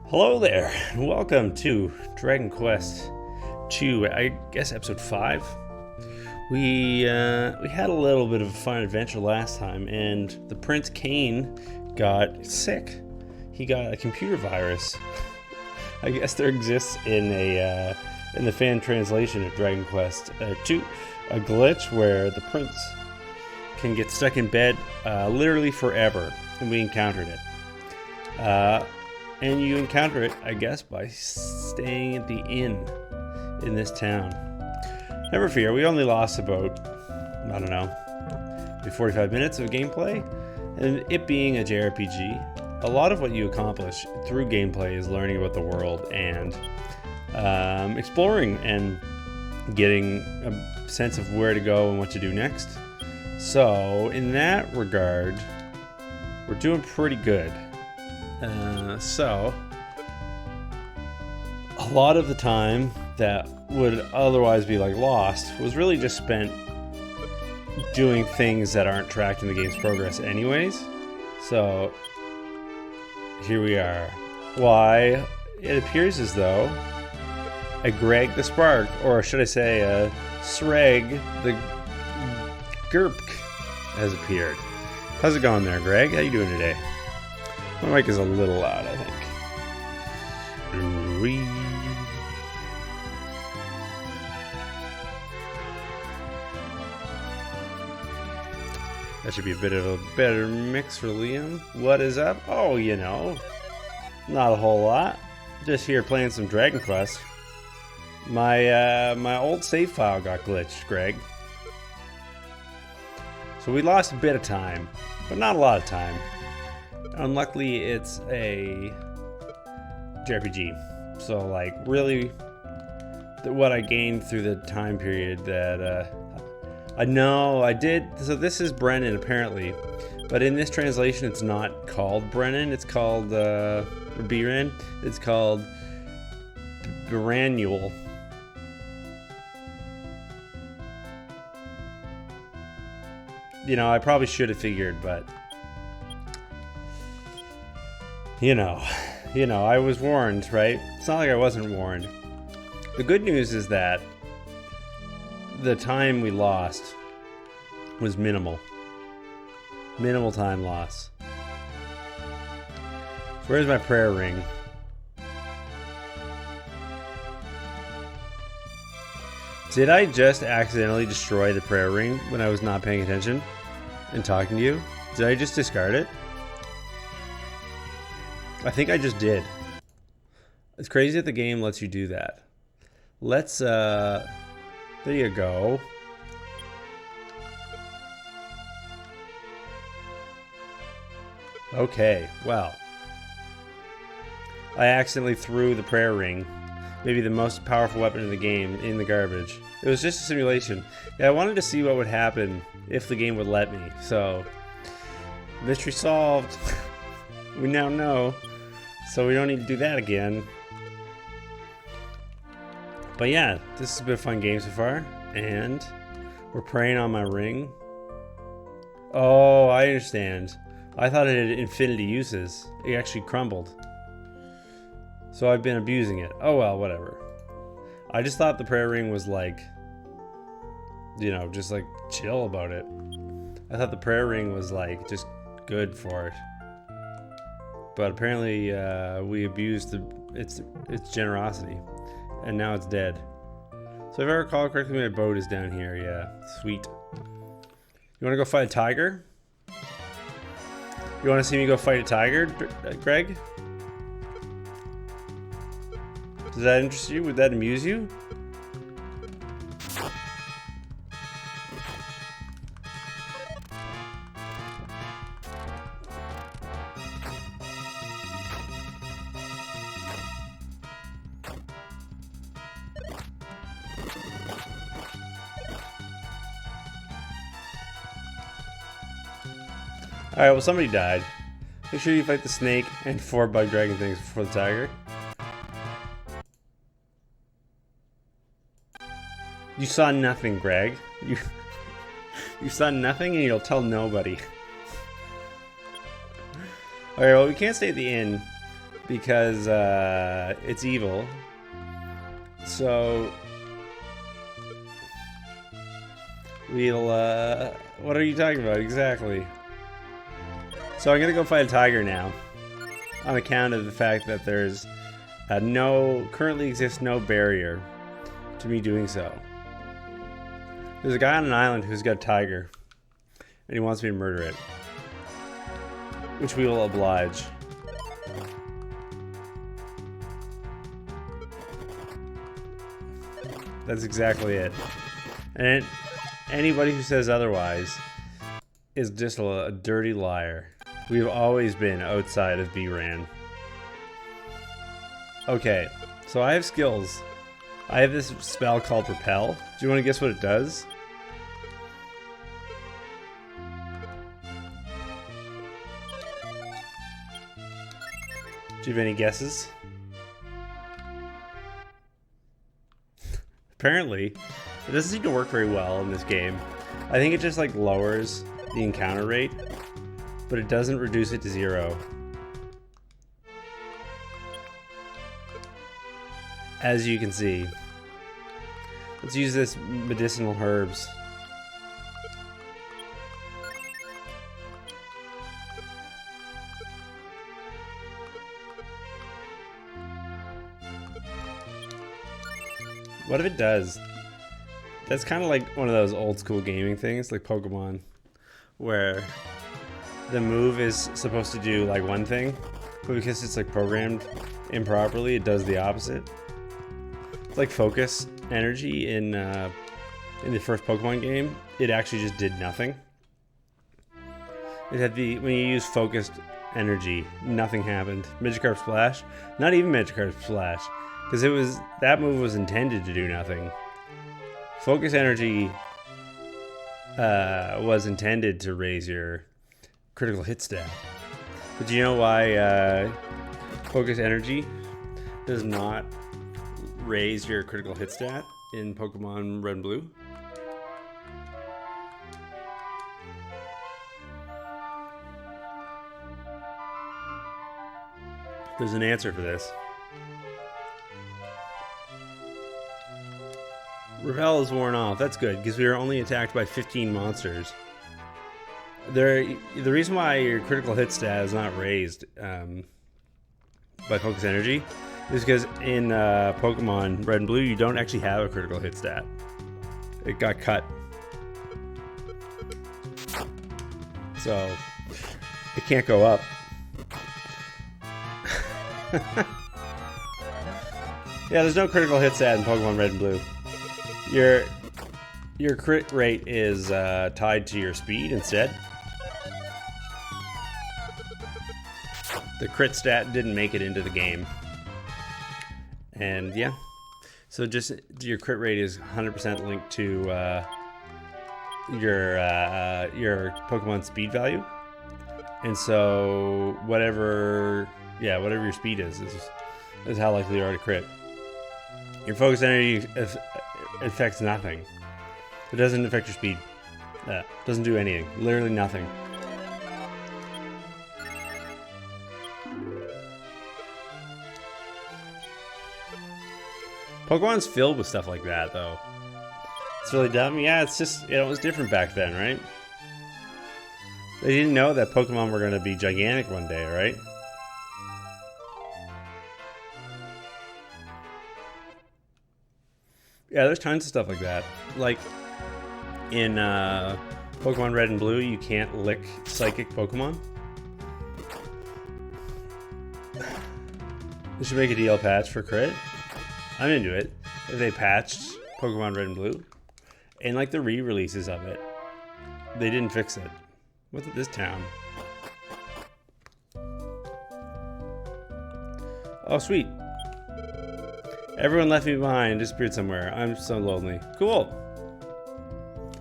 Hello there, and welcome to Dragon Quest 2, I guess episode 5. We had a little bit of a fun adventure last time, and the Prince Cain got sick. He got a computer virus. I guess there exists in the fan translation of Dragon Quest 2 a glitch where the prince can get stuck in bed literally forever, and we encountered it. And you encounter it, I guess, by staying at the inn in this town. Never fear, we only lost about, I don't know, maybe 45 minutes of gameplay. And it being a JRPG, a lot of what you accomplish through gameplay is learning about the world and exploring and getting a sense of where to go and what to do next. So, in that regard, we're doing pretty good. So, a lot of the time that would otherwise be like lost was really just spent doing things that aren't tracked in the game's progress anyways. So, here we are. Why, it appears as though a Greg the Spark, or should I say a Sreg the Gerp has appeared. How's it going there, Greg? How you doing today? My mic is a little loud, I think. That should be a bit of a better mix for Liam. What is up? Oh, you know, not a whole lot. Just here playing some Dragon Quest. My old save file got glitched, Greg. So we lost a bit of time, but not a lot of time. Unluckily, it's a JRPG, so like really what I gained through the time period that I know I did. So this is Brennan apparently, but in this translation it's not called Brennan, it's called Biran, it's called Birannual. You know, I probably should have figured, but You know, I was warned, right? It's not like I wasn't warned. The good news is that the time we lost was minimal. Minimal time loss. So where's my prayer ring? Did I just accidentally destroy the prayer ring when I was not paying attention and talking to you? Did I just discard it? I think I just did. It's crazy that the game lets you do that. Let's, there you go. Okay, well. I accidentally threw the prayer ring, maybe the most powerful weapon in the game, in the garbage. It was just a simulation. Yeah, I wanted to see what would happen if the game would let me, so. Mystery solved. We now know. So we don't need to do that again. But yeah, this has been a fun game so far. And we're praying on my ring. Oh, I understand. I thought it had infinity uses. It actually crumbled. So I've been abusing it. Oh well, whatever. I just thought the prayer ring was like, you know, just like chill about it. I thought the prayer ring was like just good for it. But apparently we abused its generosity, and now it's dead. So if I recall correctly, my boat is down here. Yeah, sweet. You want to go fight a tiger? You want to see me go fight a tiger, Greg? Does that interest you? Would that amuse you? Alright, well somebody died. Make sure you fight the snake and 4 bug dragon things before the tiger. You saw nothing, Greg. You saw nothing and you'll tell nobody. Alright, well we can't stay at the inn because it's evil. So we'll what are you talking about exactly? So I'm gonna go fight a tiger now, on account of the fact that there's currently exists no barrier to me doing so. There's a guy on an island who's got a tiger, and he wants me to murder it, which we will oblige. That's exactly it. And anybody who says otherwise is just a dirty liar. We've always been outside of B-Ran. Okay, so I have skills. I have this spell called Repel. Do you want to guess what it does? Do you have any guesses? Apparently, it doesn't seem to work very well in this game. I think it just like lowers the encounter rate, but it doesn't reduce it to 0. As you can see. Let's use this medicinal herbs. What if it does? That's kind of like one of those old school gaming things, like Pokemon, where the move is supposed to do like one thing, but because it's like programmed improperly, it does the opposite. It's like focus energy in the first Pokemon game. It actually just did nothing. It had when you use focused energy, nothing happened. Magikarp Splash, not even Magikarp Splash, because that move was intended to do nothing. Focus energy was intended to raise your critical hit stat. But do you know why focus energy does not raise your critical hit stat in Pokemon Red and Blue? There's an answer for this. Repel is worn off. That's good, because we are only attacked by 15 monsters. The reason why your critical hit stat is not raised by focus energy is because in Pokemon Red and Blue, you don't actually have a critical hit stat. It got cut. So, it can't go up. Yeah, there's no critical hit stat in Pokemon Red and Blue. Your crit rate is tied to your speed instead. The crit stat didn't make it into the game. And yeah, so just your crit rate is 100% linked to your Pokemon speed value. And so whatever your speed is how likely you are to crit. Your focus energy affects nothing. It doesn't affect your speed. Doesn't do anything. Literally nothing. Pokemon's filled with stuff like that, though. It's really dumb. Yeah, it's just, it was different back then, right? They didn't know that Pokemon were going to be gigantic one day, right? Yeah, there's tons of stuff like that. Like, in Pokemon Red and Blue, you can't lick Psychic Pokemon. They should make a DL patch for crit. I'm into it. If they patched Pokemon Red and Blue, and like the re-releases of it, they didn't fix it. What's at this town? Oh, sweet. Everyone left me behind, disappeared somewhere. I'm so lonely. Cool.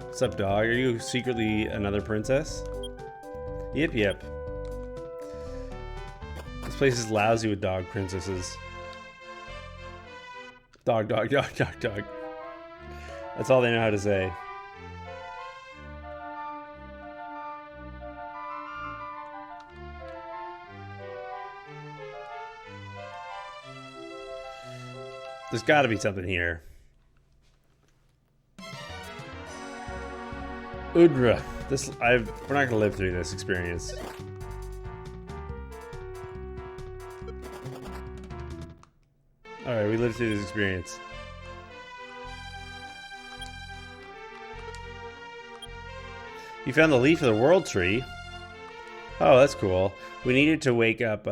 What's up, dog? Are you secretly another princess? Yep, yep. This place is lousy with dog princesses. Dog, dog, dog, dog, dog. That's all they know how to say. There's got to be something here. Udra. We're not gonna live through this experience. All right, we lived through this experience. You found the leaf of the world tree. Oh, that's cool. We needed to wake up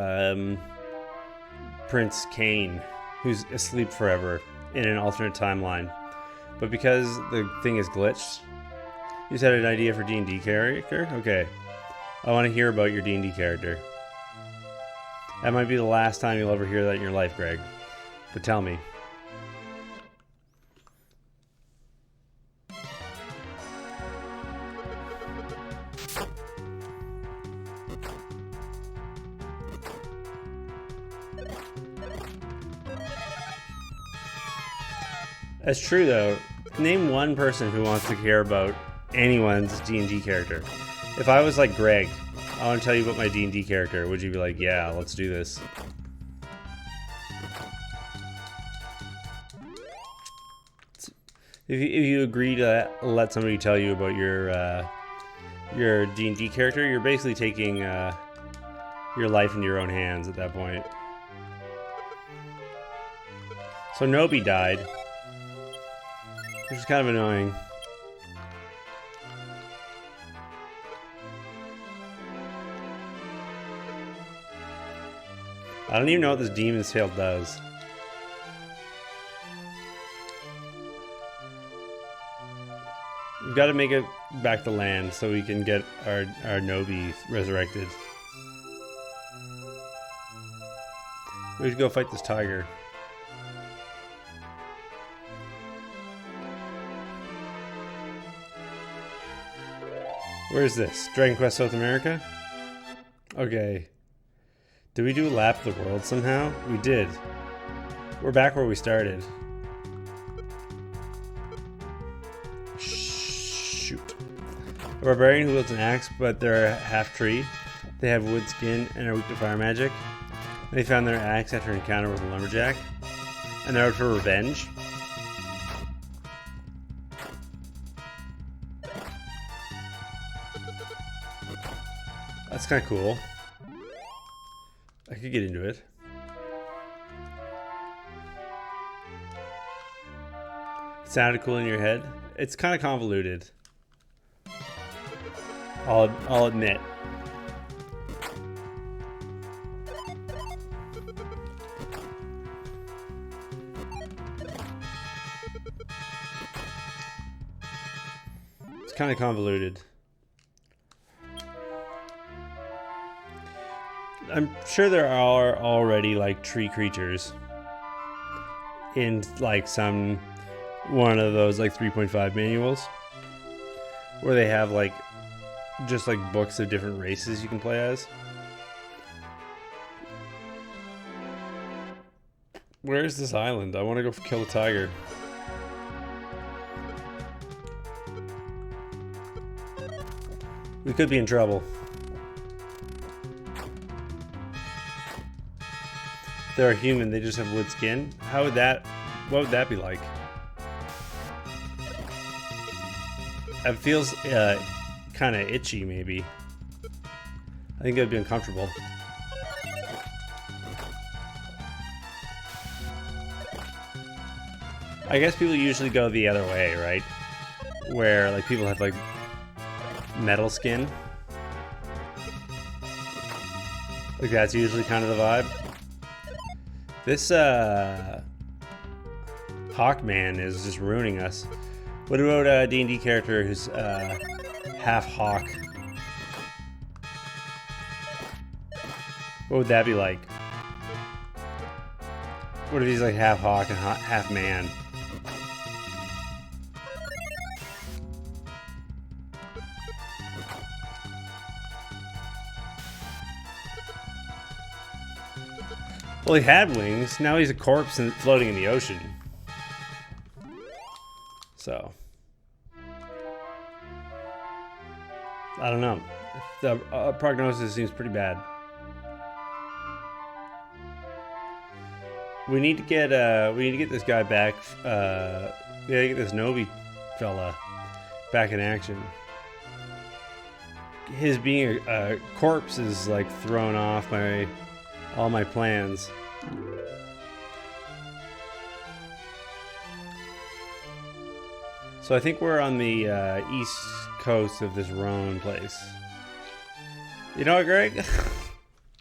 Prince Cain, who's asleep forever in an alternate timeline. But because the thing is glitched, you just had an idea for D&D character? Okay. I want to hear about your D&D character. That might be the last time you'll ever hear that in your life, Greg. But tell me. That's true, though. Name one person who wants to care about anyone's D&D character. If I was like Greg, I want to tell you about my D&D character, would you be like, yeah, let's do this? If you agree to let somebody tell you about your D&D character, you're basically taking your life into your own hands at that point. So Nobi died, which is kind of annoying. I don't even know what this demon's tail does. We've got to make it back to land so we can get our Nobi resurrected. We should go fight this tiger. Where is this? Dragon Quest South America? Okay. Did we do a lap of the world somehow? We did. We're back where we started. Shoot. A barbarian who wields an axe, but they're half tree. They have wood skin and are weak to fire magic. They found their axe after an encounter with a lumberjack. And they're out for revenge. That's kind of cool. I could get into it. It sounded cool in your head. It's kind of convoluted. I'll admit. It's kind of convoluted. I'm sure there are already like tree creatures in like one of those like 3.5 manuals where they have like just like books of different races you can play as. Where is this island? I want to go kill a tiger. We could be in trouble. They're a human, they just have wood skin. What would that be like? It feels kind of itchy, maybe. I think that'd be uncomfortable. I guess people usually go the other way, right? Where like people have like metal skin. Like that's usually kind of the vibe. This Hawkman is just ruining us. What about a D&D character who's half hawk? What would that be like? What if he's like half hawk and half man? Well, he had wings. Now he's a corpse and floating in the ocean. So, I don't know. The prognosis seems pretty bad. We need to get this guy back. We gotta get this Nobi fella back in action. His being a corpse is like thrown off all my plans. So I think we're on the east coast of this Rhone place. You know what, Greg?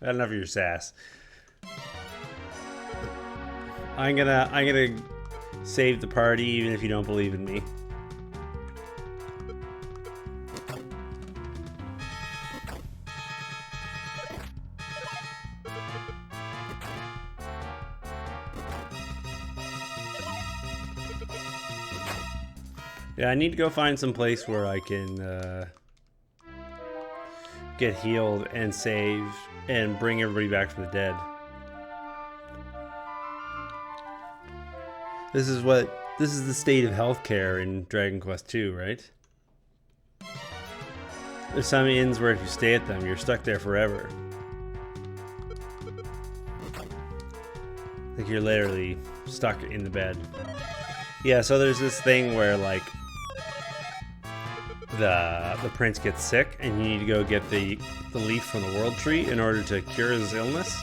I don't know if you're sass. I'm gonna save the party even if you don't believe in me. Yeah, I need to go find some place where I can get healed and save and bring everybody back from the dead. This is the state of healthcare in Dragon Quest II, right? There's some inns where if you stay at them, you're stuck there forever. Like you're literally stuck in the bed. Yeah, so there's this thing where like the prince gets sick and you need to go get the leaf from the world tree in order to cure his illness.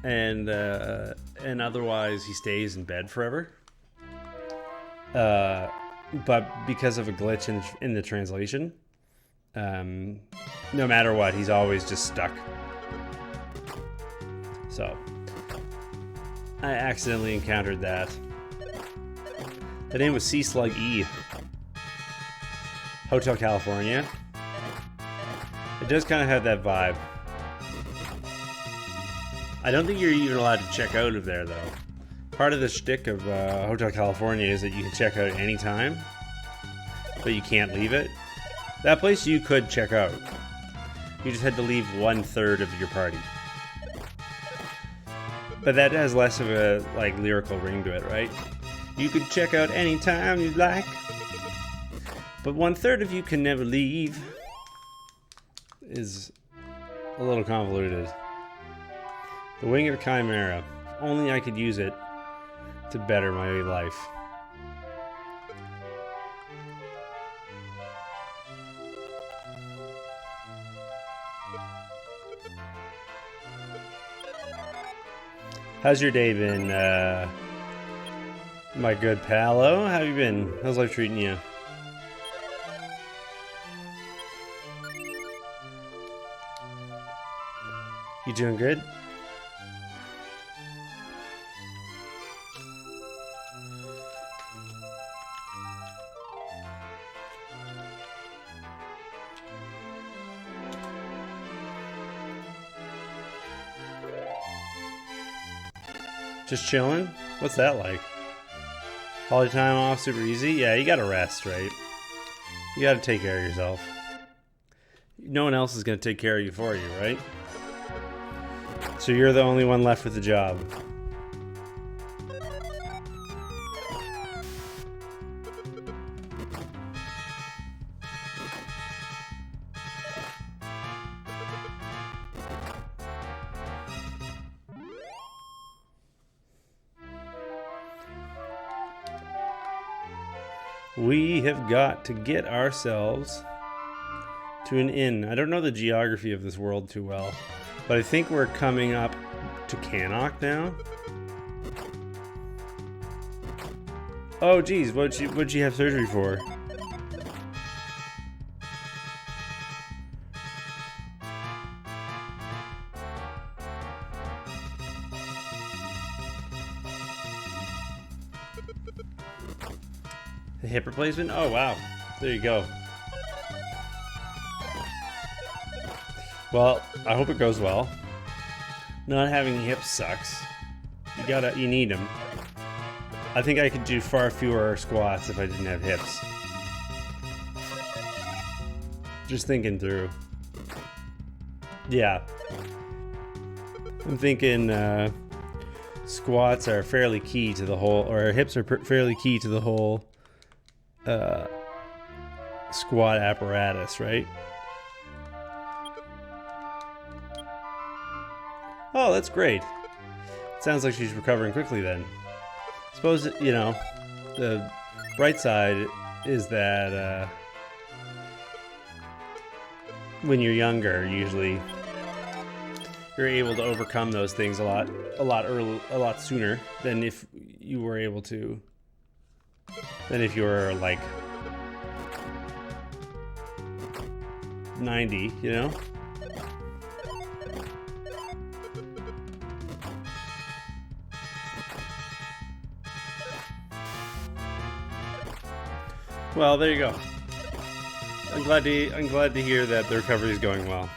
And otherwise he stays in bed forever. But because of a glitch in the translation, no matter what, he's always just stuck. So I accidentally encountered that. The name was Sea Slug E. Hotel California. It does kind of have that vibe. I don't think you're even allowed to check out of there, though. Part of the shtick of Hotel California is that you can check out at any time, but you can't leave it. That place you could check out. You just had to leave 1/3 of your party. But that has less of a like lyrical ring to it, right? You could check out anytime you like, but 1/3 of you can never leave. Is a little convoluted. The Wing of the Chimera. If only I could use it to better my life. How's your day been, my good palo? How have you been? How's life treating you? You doing good? Just chilling? What's that like? Holiday time off, super easy? Yeah, you gotta rest, right? You gotta take care of yourself. No one else is gonna take care of you for you, right? So you're the only one left with the job. We have got to get ourselves to an inn. I don't know the geography of this world too well, but I think we're coming up to Cannock now. Oh geez, what'd you have surgery for? A hip replacement? Oh wow, there you go. Well, I hope it goes well. Not having hips sucks. You need them. I think I could do far fewer squats if I didn't have hips. Just thinking through. Yeah. I'm thinking squats are fairly key to the whole, or hips are fairly key to the whole squat apparatus, right? Oh, that's great. Sounds like she's recovering quickly then. Suppose, you know, the bright side is that when you're younger, usually you're able to overcome those things a lot sooner than if you were able to, than if you were like 90, you know? Well, there you go. I'm glad to hear that the recovery is going well.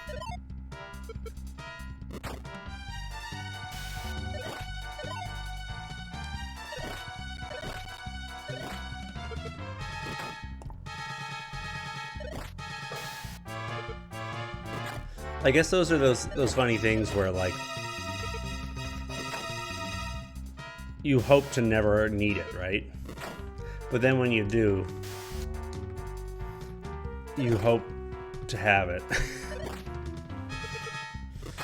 I guess those are those funny things where like you hope to never need it, right? But then when you do, you hope to have it.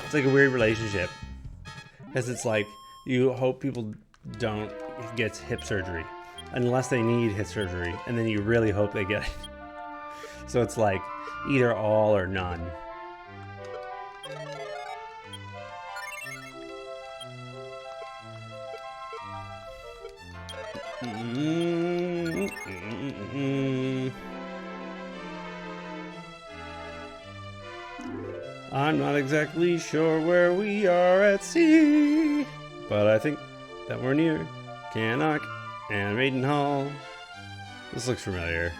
It's like a weird relationship, because it's like you hope people don't get hip surgery unless they need hip surgery, and then you really hope they get it. So it's like either all or none. I'm not exactly sure where we are at sea, but I think that we're near Cannock and Maidenhall. This looks familiar.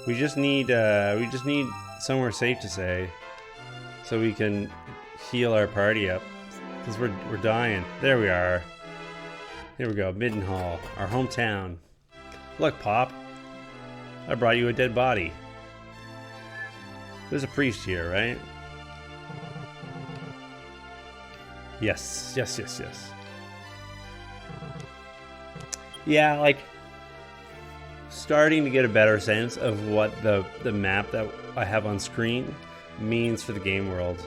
We just need somewhere safe to stay, so we can heal our party up, because we're dying. There we are. Here we go, Maidenhall, our hometown. Look, Pop, I brought you a dead body. There's a priest here, right? Yes. Yeah, like starting to get a better sense of what the map that I have on screen means for the game world.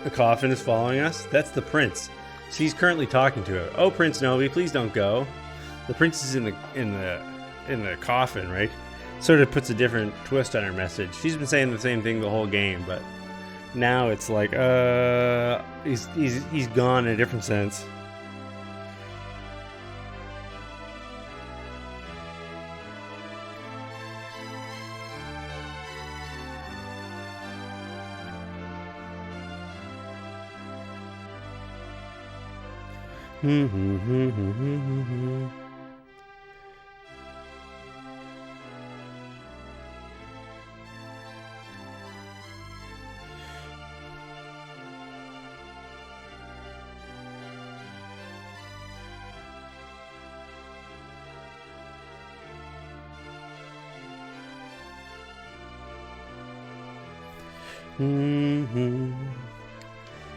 The coffin is following us? That's the prince. She's currently talking to her. Oh, Prince Novi, please don't go. The prince is in the coffin, right? Sort of puts a different twist on her message. She's been saying the same thing the whole game, but now it's like, he's gone in a different sense.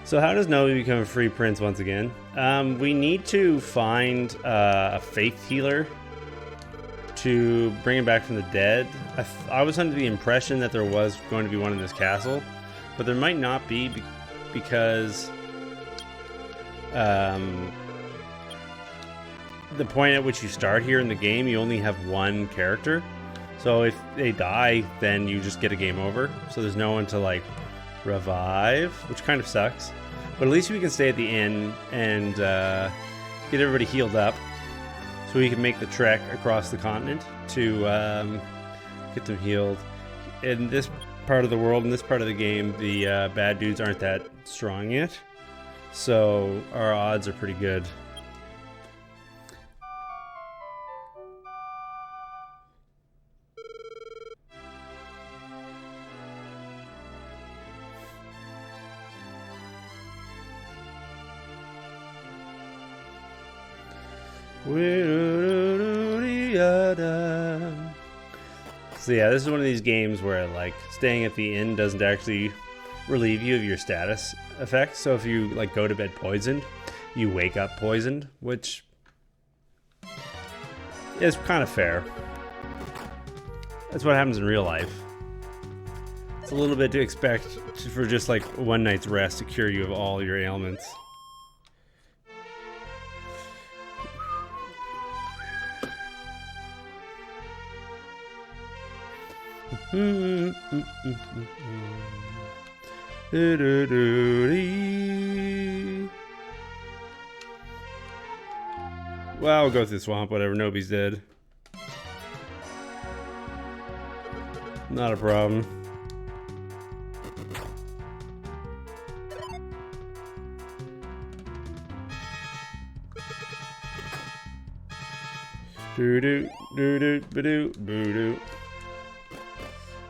So how does Novi become a free prince once again? We need to find a faith healer to bring him back from the dead. I was under the impression that there was going to be one in this castle, but there might not be because the point at which you start here in the game, you only have one character. So if they die, then you just get a game over. So there's no one to like revive, which kind of sucks. But at least we can stay at the inn and get everybody healed up, so we can make the trek across the continent to get them healed. In this part of the world, in this part of the game, the bad dudes aren't that strong yet, so our odds are pretty good. So yeah, this is one of these games where like staying at the inn doesn't actually relieve you of your status effects. So if you like go to bed poisoned, you wake up poisoned, which It's kind of fair. That's what happens in real life. It's a little bit to expect for just like one night's rest to cure you of all your ailments. Well, we'll go through the swamp, whatever, nobody's dead. Not a problem.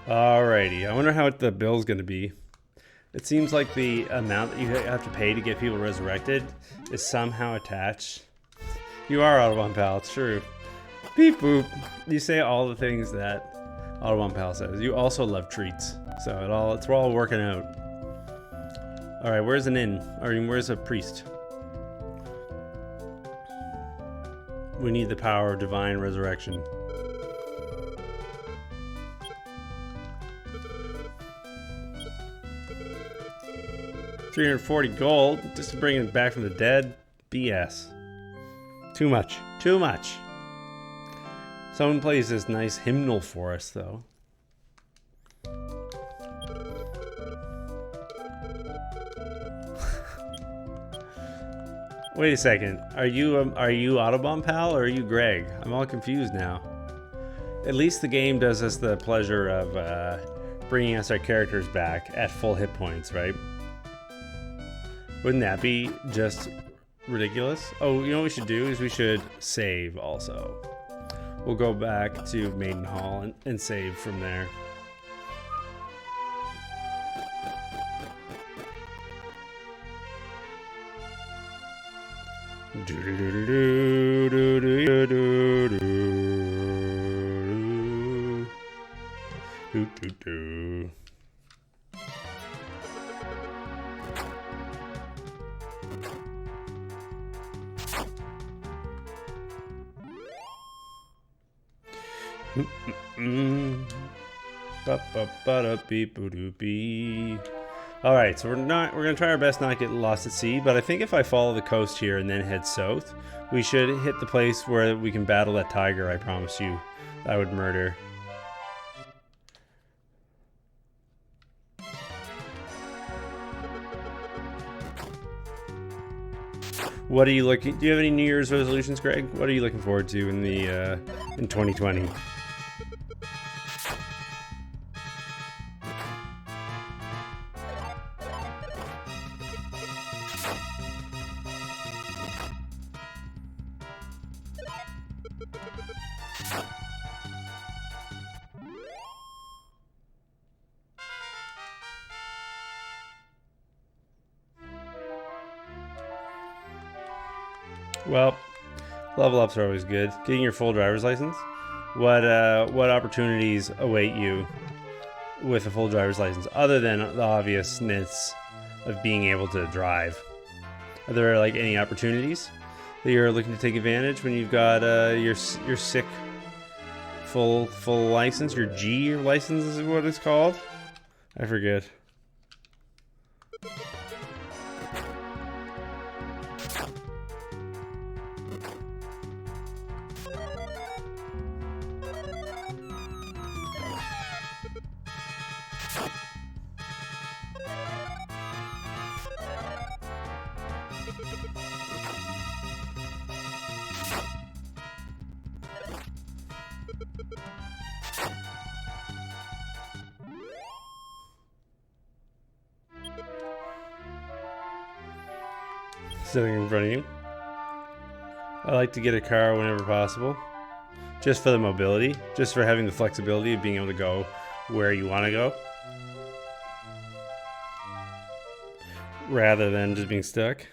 Alrighty, I wonder how the bill's gonna be. It seems like the amount that you have to pay to get people resurrected is somehow attached. You are Autobahn Pal, it's true. Beep boop. You say all the things that Autobahn Pal says. You also love treats, so it's all working out. Alright, where's an inn? Or where's a priest? We need the power of divine resurrection. $340 gold just to bring it back from the dead? BS. Too much. Too much. Someone plays this nice hymnal for us, though. Wait a second. Are you Autobahn Pal or are you Greg? I'm all confused now. At least the game does us the pleasure of bringing us our characters back at full hit points, right? Wouldn't that be just ridiculous? Oh, you know what we should do is we should save also. We'll go back to Maidenhall and save from there. Alright, so we're gonna try our best not to get lost at sea, but I think if I follow the coast here and then head south, we should hit the place where we can battle that tiger I promised you I would murder. What are you looking? Do you have any New Year's resolutions, Greg? What are you looking forward to in the in 2020? Well, level ups are always good. Getting your full driver's license. What opportunities await you with a full driver's license other than the obviousness of being able to drive? Are there like any opportunities that you're looking to take advantage when you've got your sick full license, your G license is what it's called? I forget. Sitting in front of you. I like to get a car whenever possible. Just for the mobility. Just for having the flexibility of being able to go where you want to go. Rather than just being stuck.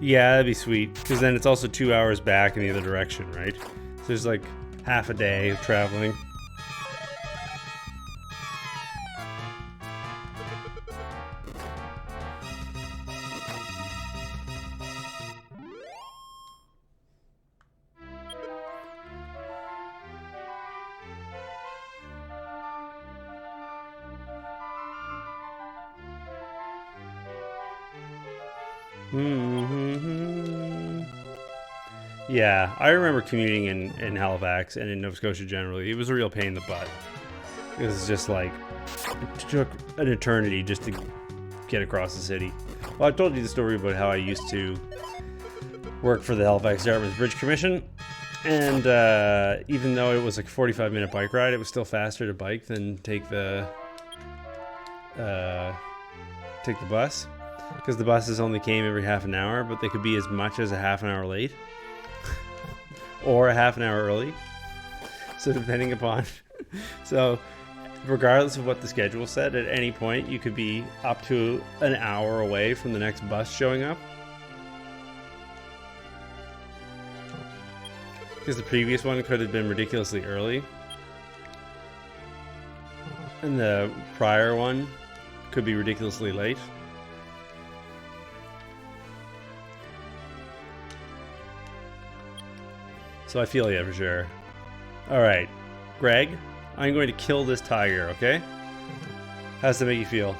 Yeah, that'd be sweet. Because then it's also 2 hours back in the other direction, right? So there's like half a day of traveling. Yeah, I remember commuting in Halifax and in Nova Scotia generally. It was a real pain in the butt. It was just like, it took an eternity just to get across the city. Well, I've told you the story about how I used to work for the Halifax Dartmouth Bridge Commission. And even though it was like a 45-minute bike ride, it was still faster to bike than take the bus. Because the buses only came every half an hour, but they could be as much as a half an hour late. Or a half an hour early. So depending upon... So regardless of what the schedule said, at any point you could be up to an hour away from the next bus showing up. Because the previous one could have been ridiculously early. And the prior one could be ridiculously late. So I feel you for sure. Alright, Greg, I'm going to kill this tiger, okay? How's that make you feel?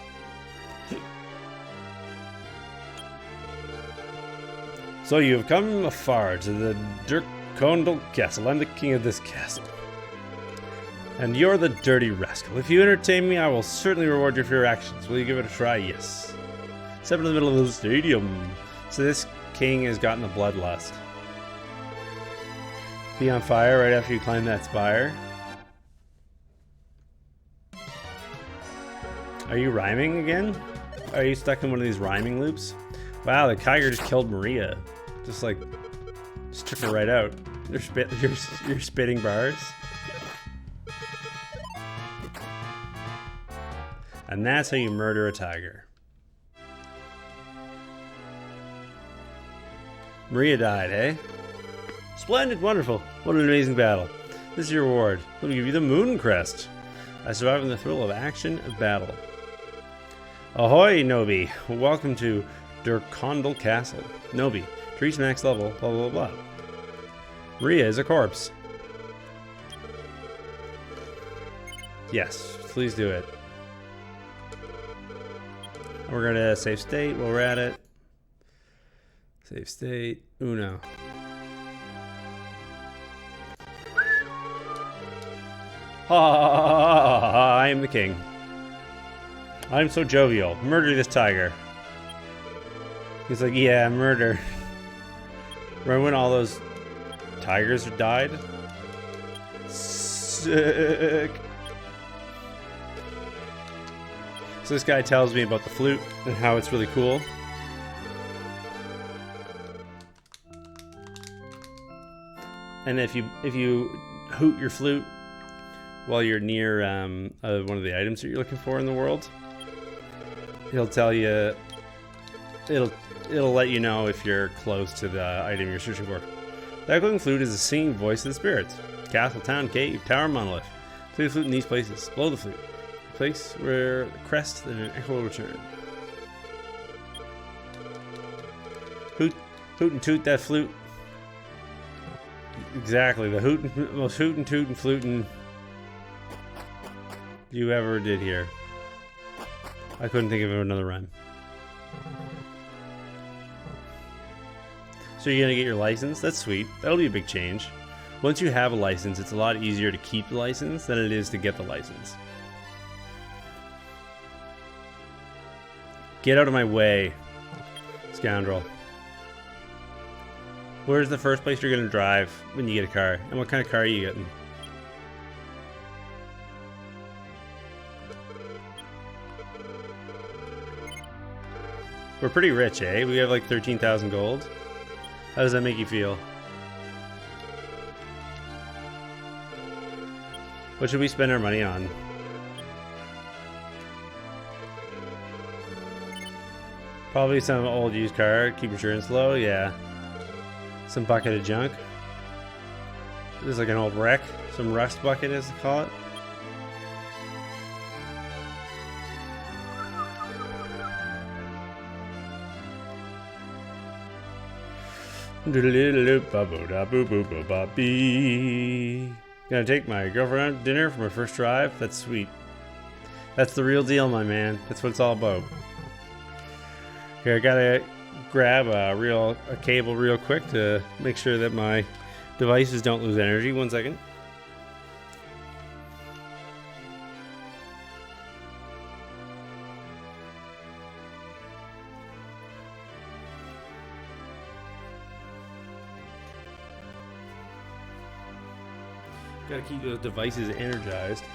So you have come afar to the Dirkondel Castle. I'm the king of this castle. And you're the dirty rascal. If you entertain me, I will certainly reward you for your actions. Will you give it a try? Yes. Step into the middle of the stadium. So this king has gotten a bloodlust. Be on fire right after you climb that spire. Are you rhyming again? Are you stuck in one of these rhyming loops? Wow, the tiger just killed Maria. Just took her right out. You're spitting bars. And that's how you murder a tiger. Maria died, eh? Splendid, wonderful. What an amazing battle. This is your reward. Let me give you the Moon Crest. I survived in the thrill of action of battle. Ahoy, Nobi. Welcome to Dirkondel Castle. Nobi, to reach max level, blah blah blah. Maria is a corpse. Yes, please do it. We're gonna save state while we're at it. Save state. Uno. I am the king. I'm so jovial. Murder this tiger. He's like, yeah, murder. Remember when all those tigers died? Sick. So this guy tells me about the flute and how it's really cool. And if you hoot your flute while you're near one of the items that you're looking for in the world, he'll tell you, it'll let you know if you're close to the item you're searching for. The echoing flute is the singing voice of the spirits. Castle, town, cave, tower, monolith. Play the flute in these places. Blow the flute. A place where the crest and an echo will return. Hoot and toot that flute. Exactly, the most hootin' tootin' flutin' you ever did here. I couldn't think of another rhyme. So you're gonna get your license? That's sweet. That'll be a big change. Once you have a license, it's a lot easier to keep the license than it is to get the license. Get out of my way, scoundrel. Where's the first place you're gonna drive when you get a car? And what kind of car are you getting? We're pretty rich, eh? We have like 13,000 gold. How does that make you feel? What should we spend our money on? Probably some old used car, keep insurance low, yeah. Some bucket of junk. This is like an old wreck. Some rust bucket, as they call it. Gonna take my girlfriend out to dinner for my first drive? That's sweet. That's the real deal, my man. That's what it's all about. Okay, I gotta grab a cable real quick to make sure that my devices don't lose energy. 1 second. Gotta keep those devices energized.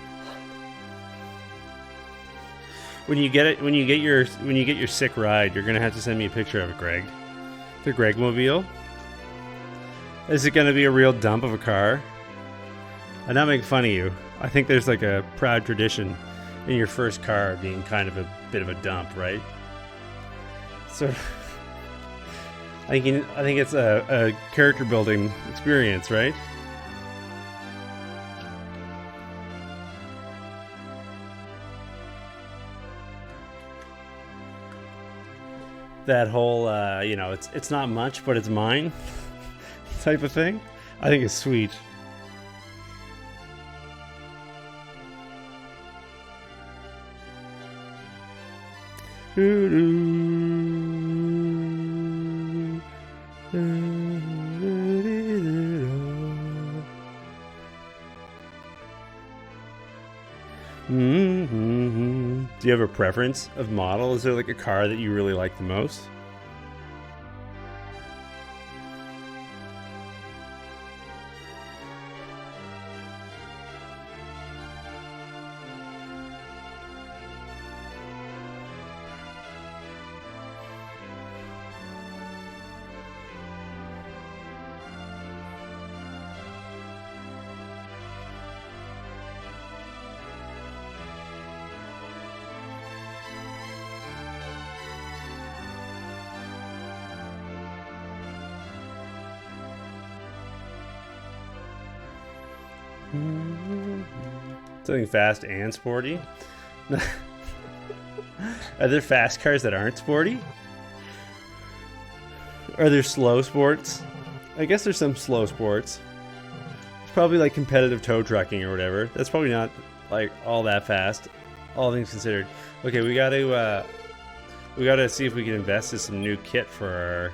When you get your sick ride, you're gonna have to send me a picture of it, Greg. The Gregmobile. Is it gonna be a real dump of a car? I'm not making fun of you. I think there's like a proud tradition in your first car being kind of a bit of a dump, right? So I think it's a character building experience, right? That whole, you know, it's not much, but it's mine type of thing. I think it's sweet. Do you have a preference of model? Is there like a car that you really like the most? Something fast and sporty? Are there fast cars that aren't sporty? Are there slow sports? I guess there's some slow sports. It's probably like competitive tow trucking or whatever. That's probably not like all that fast, all things considered. Okay, we gotta see if we can invest in some new kit for our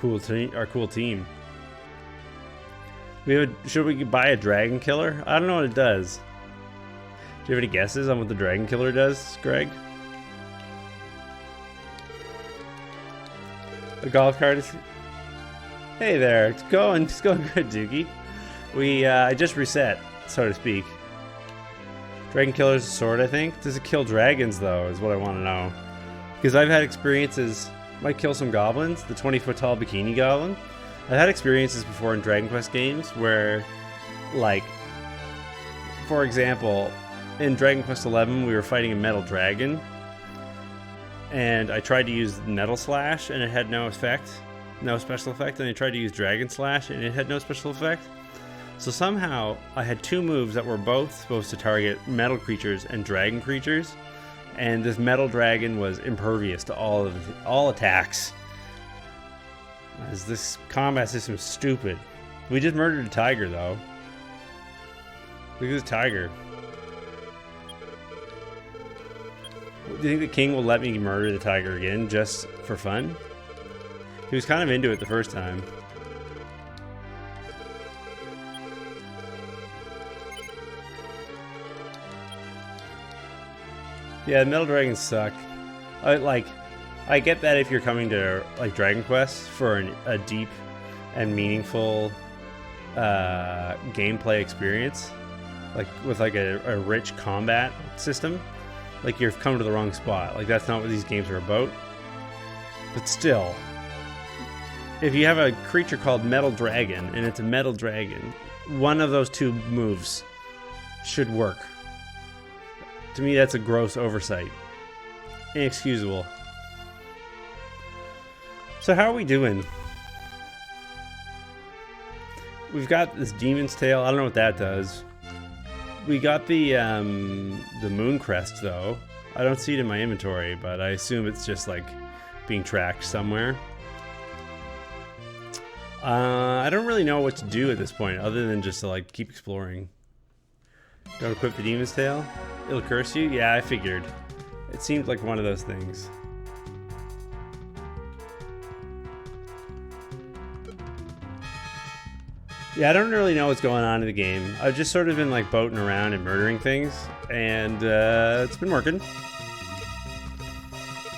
cool team. Should we buy a dragon killer? I don't know what it does. Do you have any guesses on what the dragon killer does, Greg? The golf cart is... Hey there, it's going good, Doogie. I just reset, so to speak. Dragon killer's a sword, I think. Does it kill dragons, though, is what I want to know. Because I've had experiences... Might kill some goblins, the 20-foot tall bikini goblin. I've had experiences before in Dragon Quest games where, like, for example, in Dragon Quest XI, we were fighting a metal dragon, and I tried to use Metal Slash, and it had no effect, no special effect, and I tried to use Dragon Slash, and it had no special effect. So somehow, I had two moves that were both supposed to target metal creatures and dragon creatures, and this metal dragon was impervious to all attacks. This combat system is stupid. We just murdered a tiger, though. Look at this tiger. Do you think the king will let me murder the tiger again, just for fun? He was kind of into it the first time. Yeah, metal dragons suck. I get that if you're coming to like Dragon Quest for a deep and meaningful gameplay experience, like with like a rich combat system, like you've come to the wrong spot. Like that's not what these games are about. But still, if you have a creature called Metal Dragon and it's a metal dragon, one of those two moves should work. To me, that's a gross oversight. Inexcusable. So how are we doing? We've got this Demon's Tail. I don't know what that does. We got the Moon Crest, though. I don't see it in my inventory, but I assume it's just, like, being tracked somewhere. I don't really know what to do at this point, other than just to, like, keep exploring. Don't equip the Demon's Tail? It'll curse you? Yeah, I figured. It seemed like one of those things. Yeah, I don't really know what's going on in the game. I've just sort of been like boating around and murdering things, and it's been working.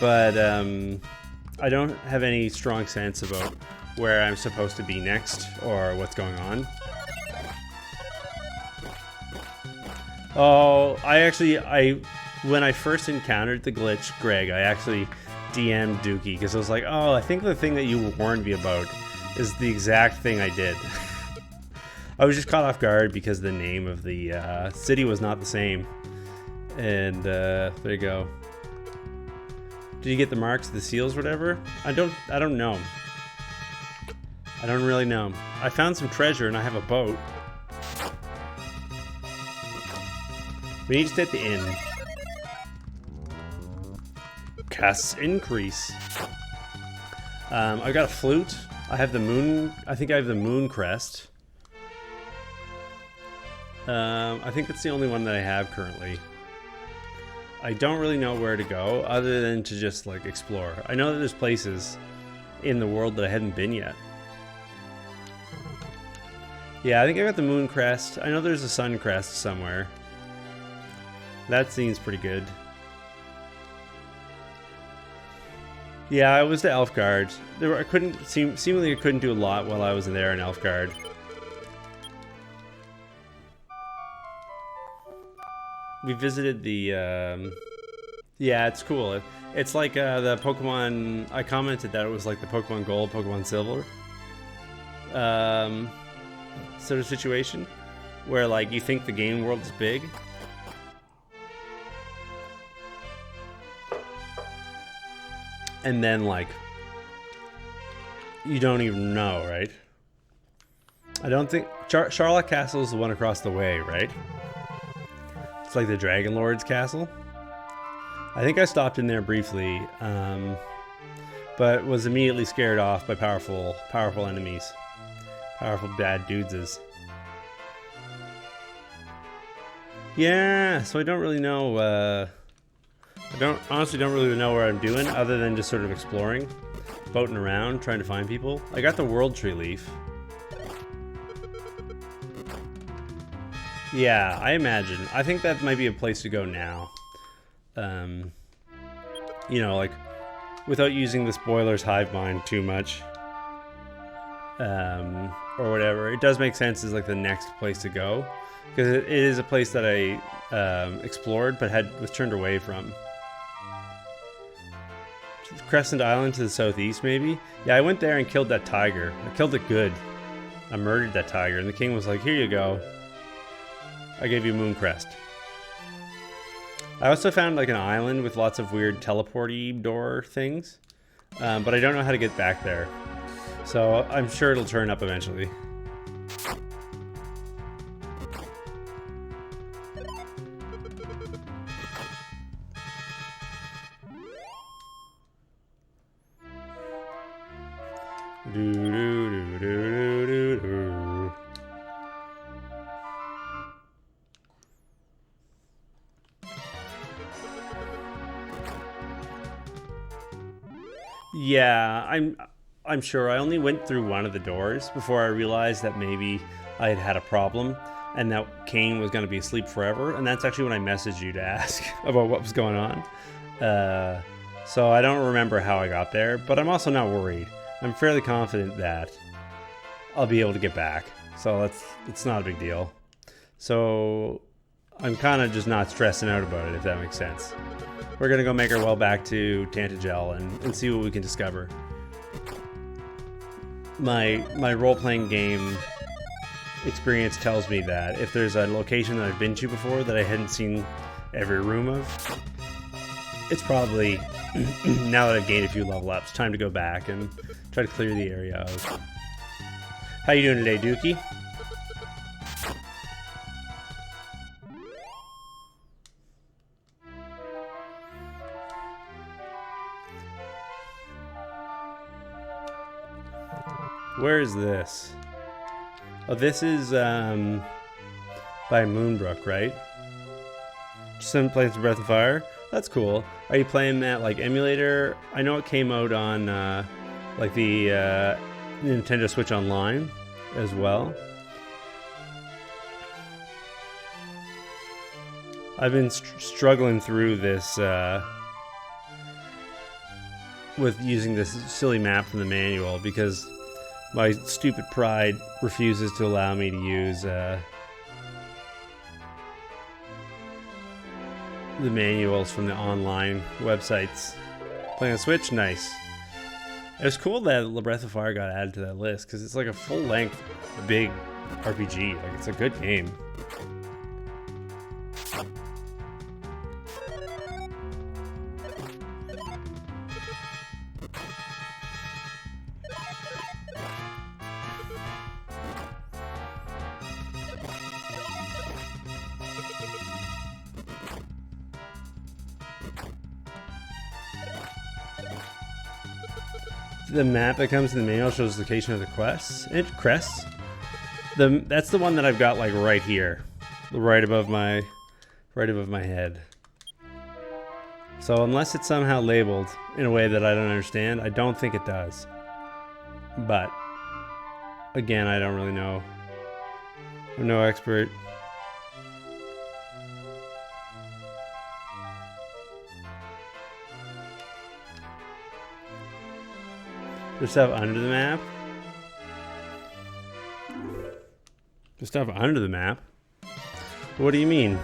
But I don't have any strong sense about where I'm supposed to be next or what's going on. Oh, when I first encountered the glitch, Greg, I actually DM'd Dookie because I was like, oh, I think the thing that you warned me about is the exact thing I did. I was just caught off guard because the name of the city was not the same. And there you go. Did you get the marks, the seals, whatever? I don't know. I don't really know. I found some treasure and I have a boat. We need to stay at the inn. Casts increase. I've got a flute. I have the moon. I think I have the moon crest. I think that's the only one that I have currently. I don't really know where to go other than to just like explore. I know that there's places in the world that I hadn't been yet. Yeah, I think I got the moon crest. I know there's a sun crest somewhere. That seems pretty good. Yeah, I was to Elfgard. Seemingly I couldn't do a lot while I was in there in Elfgard. We visited the, yeah, it's cool. It's like the Pokemon, I commented that it was like the Pokemon Gold, Pokemon Silver sort of situation, where like you think the game world is big. And then like, you don't even know, right? I don't think, Charlotte Castle is the one across the way, right? It's like the Dragon Lord's castle. I think I stopped in there briefly, but was immediately scared off by powerful enemies. Powerful bad dudeses. Yeah, so I don't really know, honestly don't really know where I'm doing other than just sort of exploring, boating around, trying to find people. I got the World Tree Leaf. Yeah, I imagine. I think that might be a place to go now. You know, like, without using the spoilers hive mind too much. Or whatever. It does make sense as like the next place to go. Because it is a place that I explored but was turned away from. Crescent Island to the southeast, maybe? Yeah, I went there and killed that tiger. I killed it good. I murdered that tiger, and the king was like, here you go. I gave you Moon Crest. I also found like an island with lots of weird teleporty door things, but I don't know how to get back there. So I'm sure it'll turn up eventually. Yeah, I'm sure. I only went through one of the doors before I realized that maybe I had had a problem and that Kane was going to be asleep forever. And that's actually when I messaged you to ask about what was going on. So I don't remember how I got there, but I'm also not worried. I'm fairly confident that I'll be able to get back. So it's not a big deal. So I'm kind of just not stressing out about it, if that makes sense. We're going to go make our way back to Tantagel and see what we can discover. My role-playing game experience tells me that if there's a location that I've been to before that I hadn't seen every room of, it's probably, now that I've gained a few level ups, time to go back and try to clear the area out. How you doing today, Dookie? Where is this? Oh, this is by Moonbrook, right? Some place Breath of Fire. That's cool. Are you playing that like emulator? I know it came out on like the Nintendo Switch Online as well. I've been struggling through this with using this silly map from the manual because my stupid pride refuses to allow me to use the manuals from the online websites. Playing on Switch, nice. It was cool that Breath of Fire got added to that list because it's like a full-length, big RPG. Like, it's a good game. The map that comes in the manual shows the location of the quests. Crests. That's the one that I've got like right here, right above my head. So unless it's somehow labeled in a way that I don't understand, I don't think it does. But again, I don't really know. I'm no expert. There's stuff under the map. There's stuff under the map. What do you mean?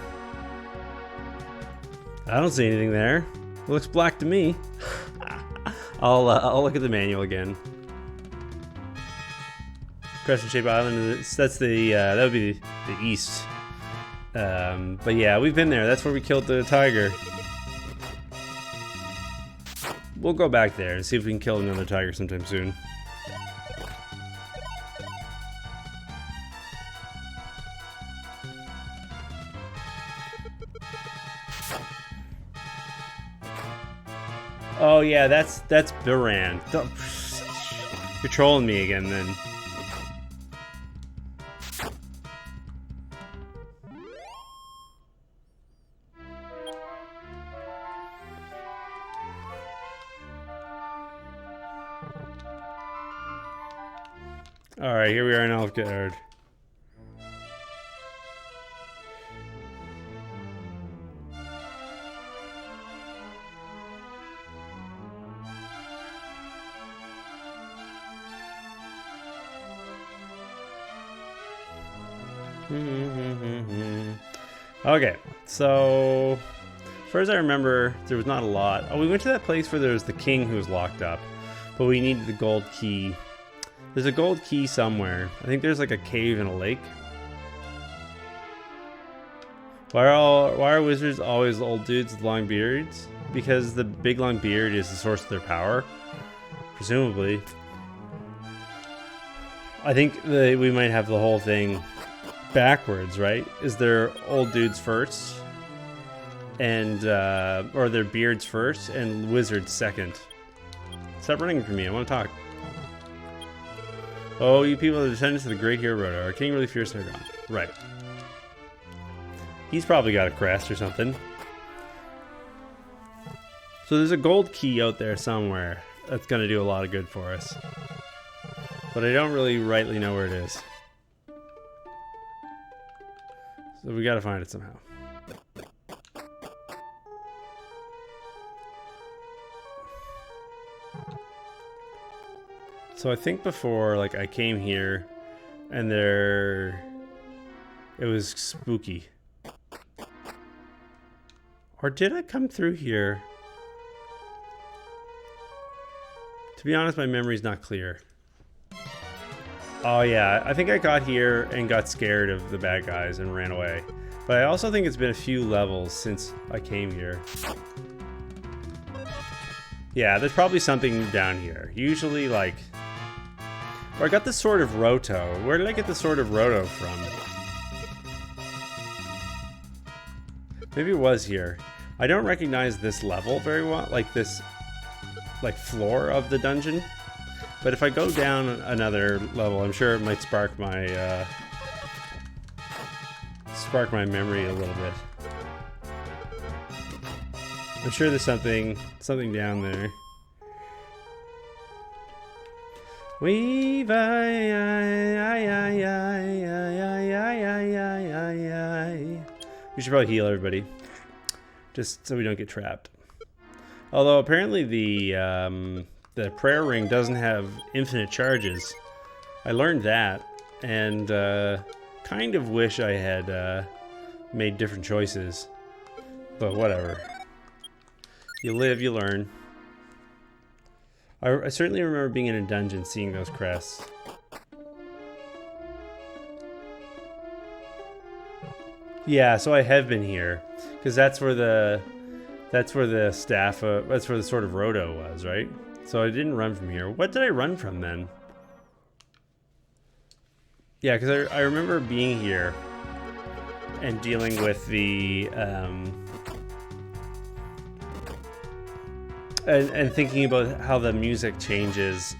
I don't see anything there. It looks black to me. I'll look at the manual again. Crescent-shaped island. That's the that would be the east. But yeah, we've been there. That's where we killed the tiger. We'll go back there and see if we can kill another tiger sometime soon. Oh yeah, that's Biran. You're trolling me again then. Alright, here we are in Alfgard. Okay, so as far as I remember, there was not a lot. Oh, we went to that place where there was the king who was locked up, but we needed the gold key. There's a gold key somewhere. I think there's like a cave in a lake. Why are wizards always old dudes with long beards? Because the big long beard is the source of their power, presumably. I think we might have the whole thing backwards, right? Is there old dudes first, and or their beards first, and wizards second? Stop running from me. I want to talk. Oh, you people are descendants of the great hero Roto. Our king really fears Sargon. Right. He's probably got a crest or something. So there's a gold key out there somewhere that's going to do a lot of good for us. But I don't really rightly know where it is. So we got to find it somehow. So I think before, like, I came here and it was spooky. Or did I come through here? To be honest, my memory's not clear. Oh yeah, I think I got here and got scared of the bad guys and ran away. But I also think it's been a few levels since I came here. Yeah, there's probably something down here. Usually, like... Or I got the Sword of Roto. Where did I get the Sword of Roto from? Maybe it was here. I don't recognize this level very well. Like this... like floor of the dungeon. But if I go down another level, I'm sure it might spark my memory a little bit. I'm sure there's something down there. We should probably heal everybody. just so we don't get trapped. Although apparently the prayer ring doesn't have infinite charges. I learned that, and kind of wish I had made different choices. But whatever. You live, you learn. I certainly remember being in a dungeon seeing those crests. Yeah, so I have been here, because that's where the staff, that's where the Sword of Roto was, right? So I didn't run from here. What did I run from then? Yeah, because I remember being here and dealing with the and thinking about how the music changes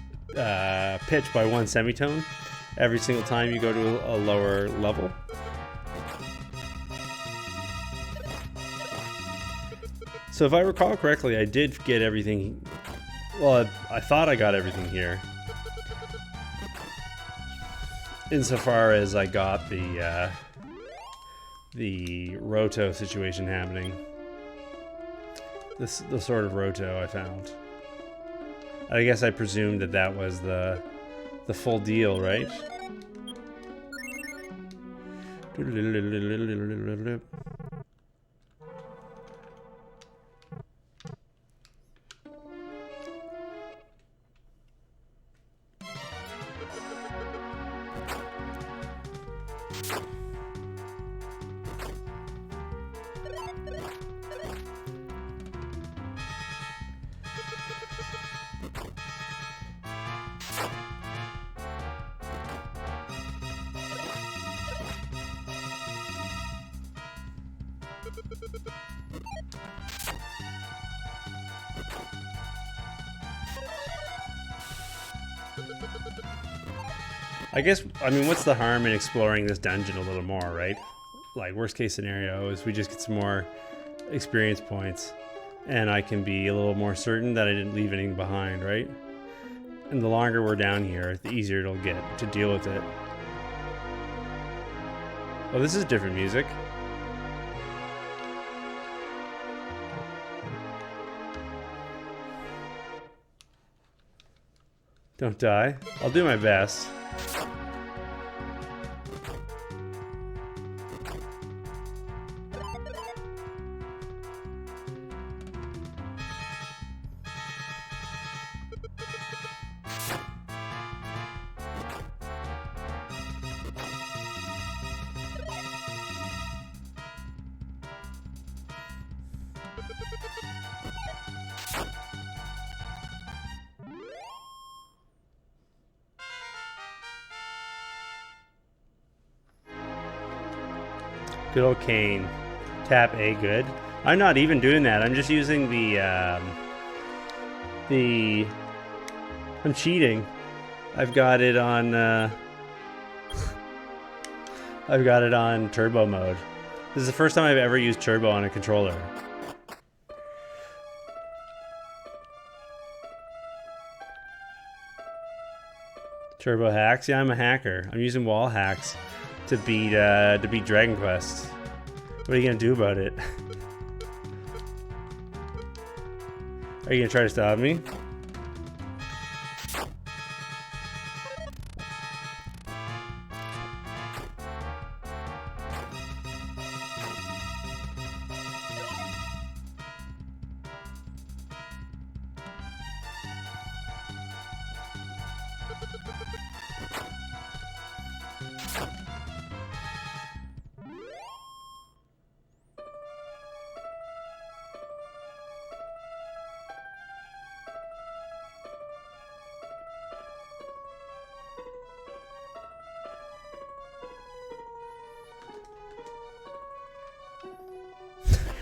pitch by one semitone every single time you go to a lower level. So if I recall correctly, I did get everything. Well, I thought I got everything here. Insofar as I got the Roto situation happening. The Sword of Roto I found. I guess I presumed that was the full deal, right? I guess, I mean, what's the harm in exploring this dungeon a little more, right? Like, worst case scenario is we just get some more experience points and I can be a little more certain that I didn't leave anything behind, right? And the longer we're down here, the easier it'll get to deal with it. Oh, this is different music. Don't die. I'll do my best. Good old Kane. Tap A, good. I'm not even doing that. I'm just using I'm cheating. I've got it on I've got it on turbo mode. This is the first time I've ever used turbo on a controller. Turbo hacks? Yeah, I'm a hacker. I'm using wall hacks to beat Dragon Quest. What are you gonna do about it? Are you gonna try to stop me?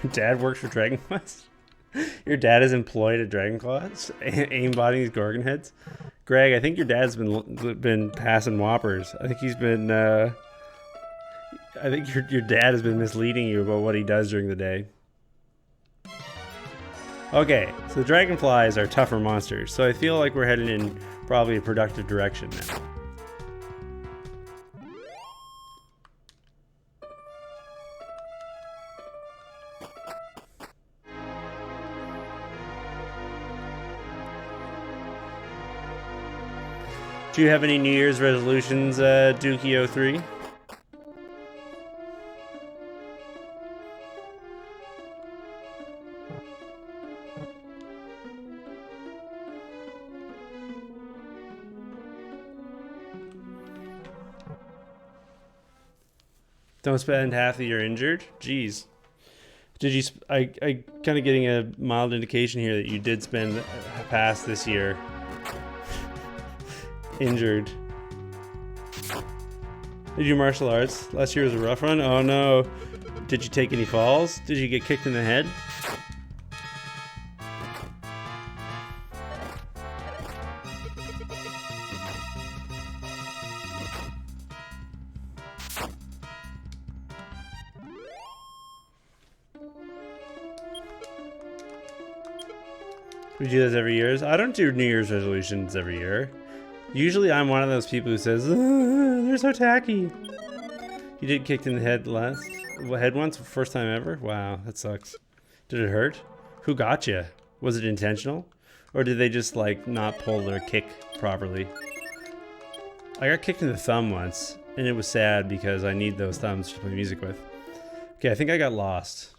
Your dad works for Dragon Quest? Your dad is employed at Dragon Quest? Aimbotting these Gorgon heads? Greg, I think your dad's been passing whoppers. I think he's been, I think your dad has been misleading you about what he does during the day. Okay, so the dragonflies are tougher monsters, so I feel like we're headed in probably a productive direction now. Do you have any New Year's resolutions, Dookie03? Don't spend half the year injured? Jeez. Did you... I kind of getting a mild indication here that you did spend past this year injured. Did you martial arts? Last year was a rough one? Oh no. Did you take any falls? Did you get kicked in the head? We do this every year. I don't do New Year's resolutions every year. Usually I'm one of those people who says, they're so tacky. You did kicked in the head once? First time ever? Wow, that sucks. Did it hurt? Who got you? Was it intentional? Or did they just like not pull their kick properly? I got kicked in the thumb once, and it was sad because I need those thumbs to play music with. Okay, I think I got lost.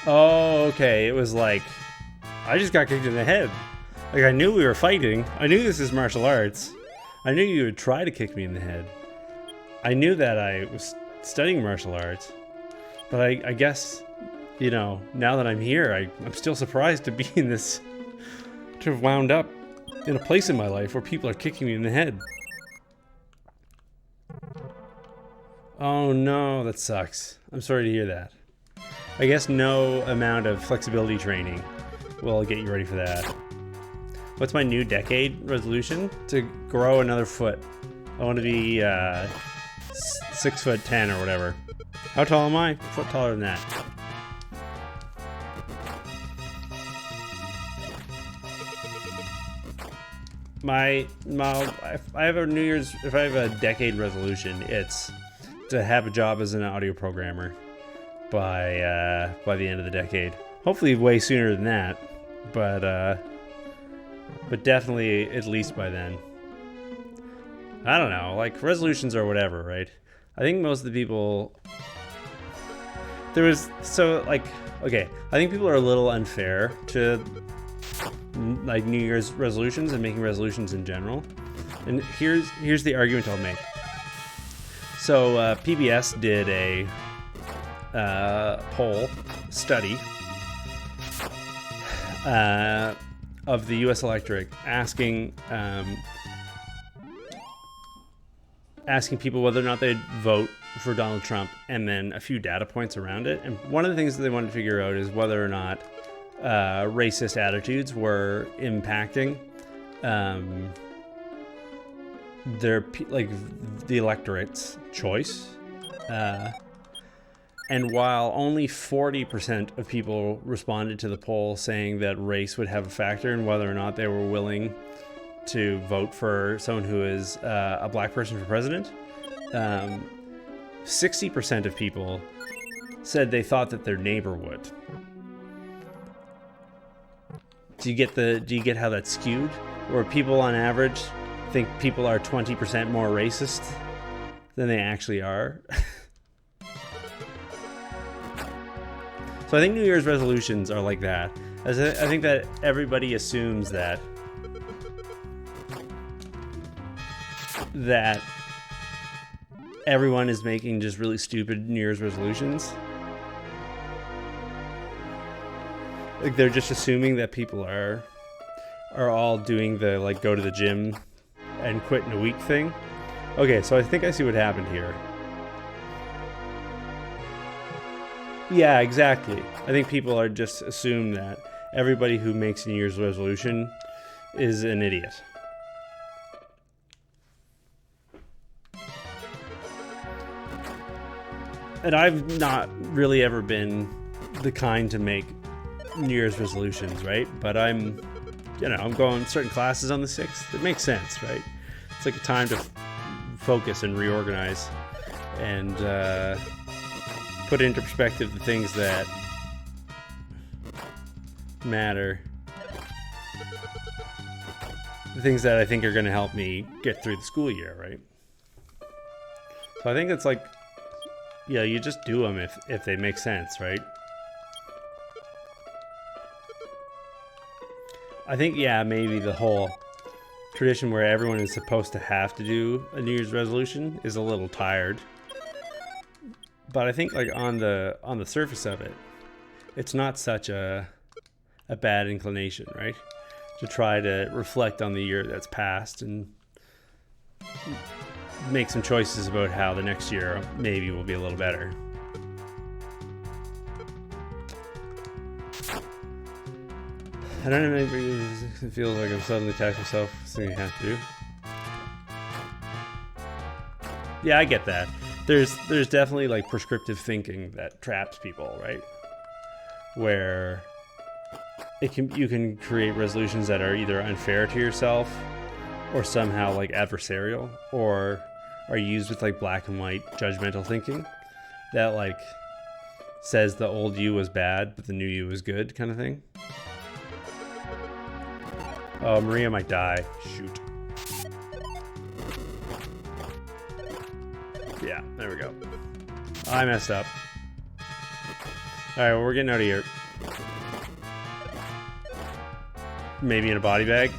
Oh, okay. It was like, I just got kicked in the head. Like, I knew we were fighting. I knew this is martial arts. I knew you would try to kick me in the head. I knew that I was studying martial arts. But I guess, you know, now that I'm here, I'm still surprised to be in this, to have wound up in a place in my life where people are kicking me in the head. Oh no, that sucks. I'm sorry to hear that. I guess no amount of flexibility training will get you ready for that. What's my new decade resolution? To grow another foot. I want to be 6'10" or whatever. How tall am I? A foot taller than that. If I have a New Year's, if I have a decade resolution, it's to have a job as an audio programmer by the end of the decade. Hopefully way sooner than that, but definitely at least by then. I don't know, like resolutions or whatever, right? I think most of the people okay, I think people are a little unfair to like New Year's resolutions and making resolutions in general. And here's the argument I'll make. So PBS did a poll study of the U.S. electorate, asking people whether or not they'd vote for Donald Trump, and then a few data points around it. And one of the things that they wanted to figure out is whether or not racist attitudes were impacting the electorate's choice. And while only 40% of people responded to the poll saying that race would have a factor in whether or not they were willing to vote for someone who is a black person for president, 60% of people said they thought that their neighbor would. Do you get how that's skewed? Where people on average think people are 20% more racist than they actually are? So I think New Year's resolutions are like that. I think that everybody assumes that everyone is making just really stupid New Year's resolutions. Like they're just assuming that people are all doing the like go to the gym and quit in a week thing. Okay, so I think I see what happened here. Yeah, exactly. I think people are just assume that everybody who makes a New Year's resolution is an idiot. And I've not really ever been the kind to make New Year's resolutions, right? But I'm going certain classes on the 6th. It makes sense, right? It's like a time to focus and reorganize. and put into perspective the things that matter. The things that I think are going to help me get through the school year, right? So I think it's like, yeah, you just do them if they make sense, right? I think, yeah, maybe the whole tradition where everyone is supposed to have to do a New Year's resolution is a little tired. But I think like on the surface of it, it's not such a bad inclination, right? To try to reflect on the year that's passed and make some choices about how the next year maybe will be a little better. I don't know, it feels like I'm suddenly attacking myself, something I have to do. Yeah, I get that. There's definitely like prescriptive thinking that traps people, right? Where you can create resolutions that are either unfair to yourself or somehow like adversarial, or are used with like black and white judgmental thinking that like says the old you was bad but the new you was good kind of thing. Oh, Maria might die. Shoot. Yeah, there we go. I messed up. Alright, well, we're getting out of here. Maybe in a body bag.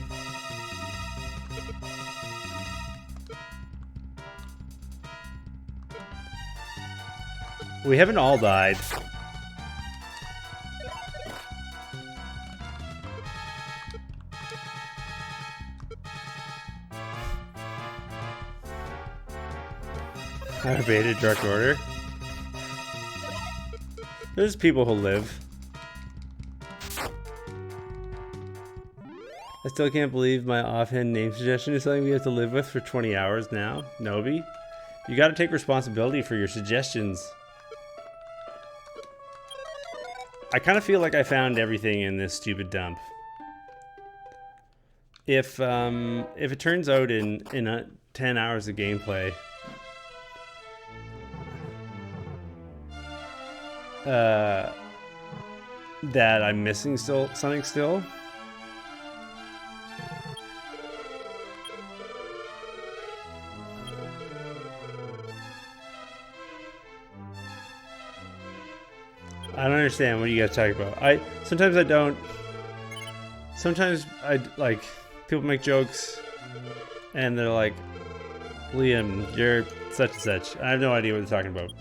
We haven't all died. I evaded direct order. There's people who live. I still can't believe my offhand name suggestion is something we have to live with for 20 hours now. Nobi, you gotta take responsibility for your suggestions. I kind of feel like I found everything in this stupid dump. If it turns out in 10 hours of gameplay that I'm missing something still. I don't understand what you guys talking about. Sometimes I don't. Sometimes I like people make jokes and they're like, Liam, you're such and such. I have no idea what they're talking about.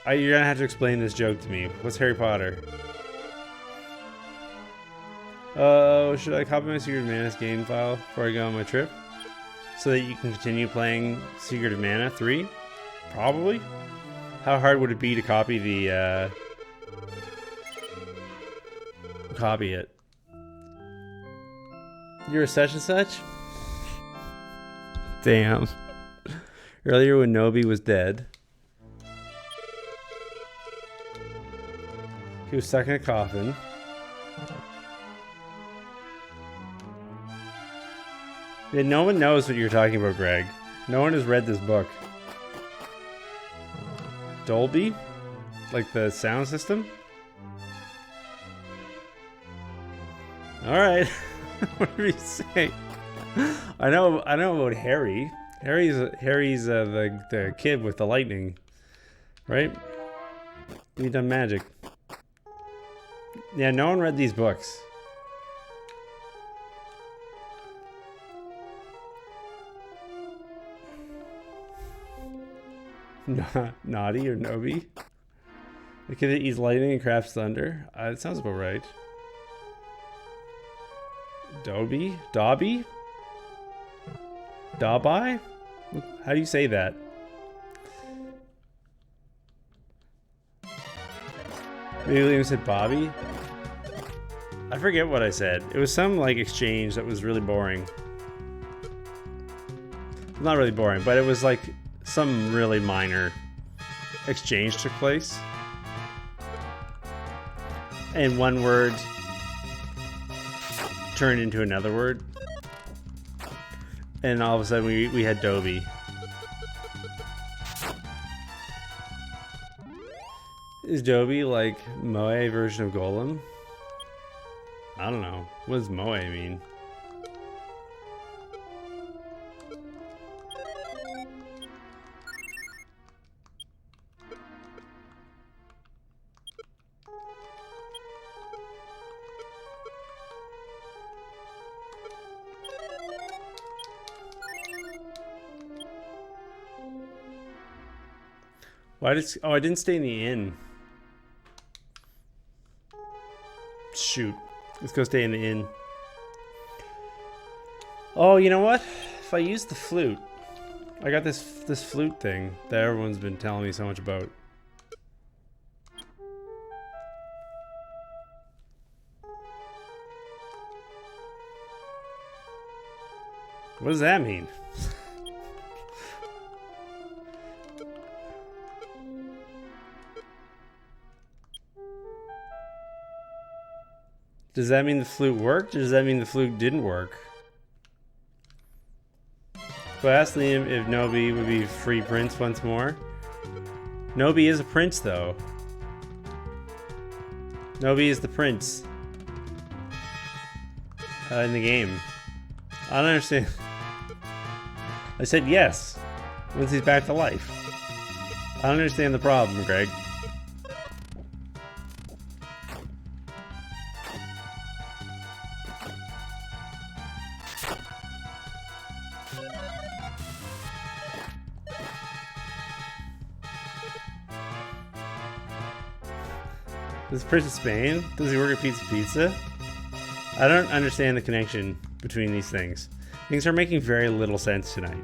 You're gonna have to explain this joke to me. What's Harry Potter? Should I copy my Secret of Mana game file before I go on my trip? So that you can continue playing Secret of Mana 3? Probably. How hard would it be to copy copy it? You're such and such? Damn. Earlier when Nobi was dead, he was stuck in a coffin. Yeah, no one knows what you're talking about, Greg. No one has read this book. Dolby? Like the sound system? Alright. What are you saying? I know about Harry. Harry's the kid with the lightning. Right? He done magic. Yeah, no one read these books. Naughty or Nobi? The kid that eats lightning and crafts thunder? It sounds about right. Dobby? Dobby? Dobby? How do you say that? Maybe Liam said Bobby? I forget what I said. It was some like exchange that was really boring. Not really boring, but it was like some really minor exchange took place. And one word turned into another word. And all of a sudden we had Dobby. Is Dobie like Moe version of Golem? I don't know. What does Moe mean? Why did? Oh, I didn't stay in the inn. Shoot. Let's go stay in the inn. Oh, you know what? If I use the flute, I got this flute thing that everyone's been telling me so much about. What does that mean? Does that mean the flute worked, or does that mean the flute didn't work? So I asked Liam if Nobi would be free prince once more. Nobi is a prince, though. Nobi is the prince in the game. I don't understand. I said yes once he's back to life. I don't understand the problem, Greg. Is Prince of Spain? Does he work at Pizza Pizza? I don't understand the connection between these things. Things are making very little sense tonight.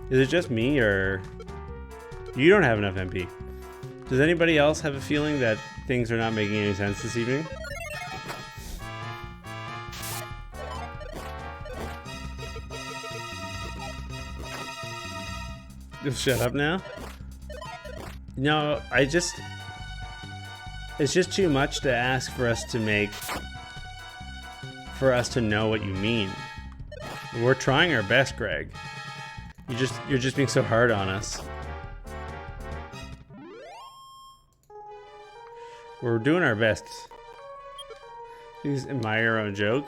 Is it just me, or... You don't have enough MP. Does anybody else have a feeling that things are not making any sense this evening? Just shut up now? No, it's just too much to ask for us to know what you mean. We're trying our best, Greg. You're just being so hard on us. We're doing our best. Please admire your own joke.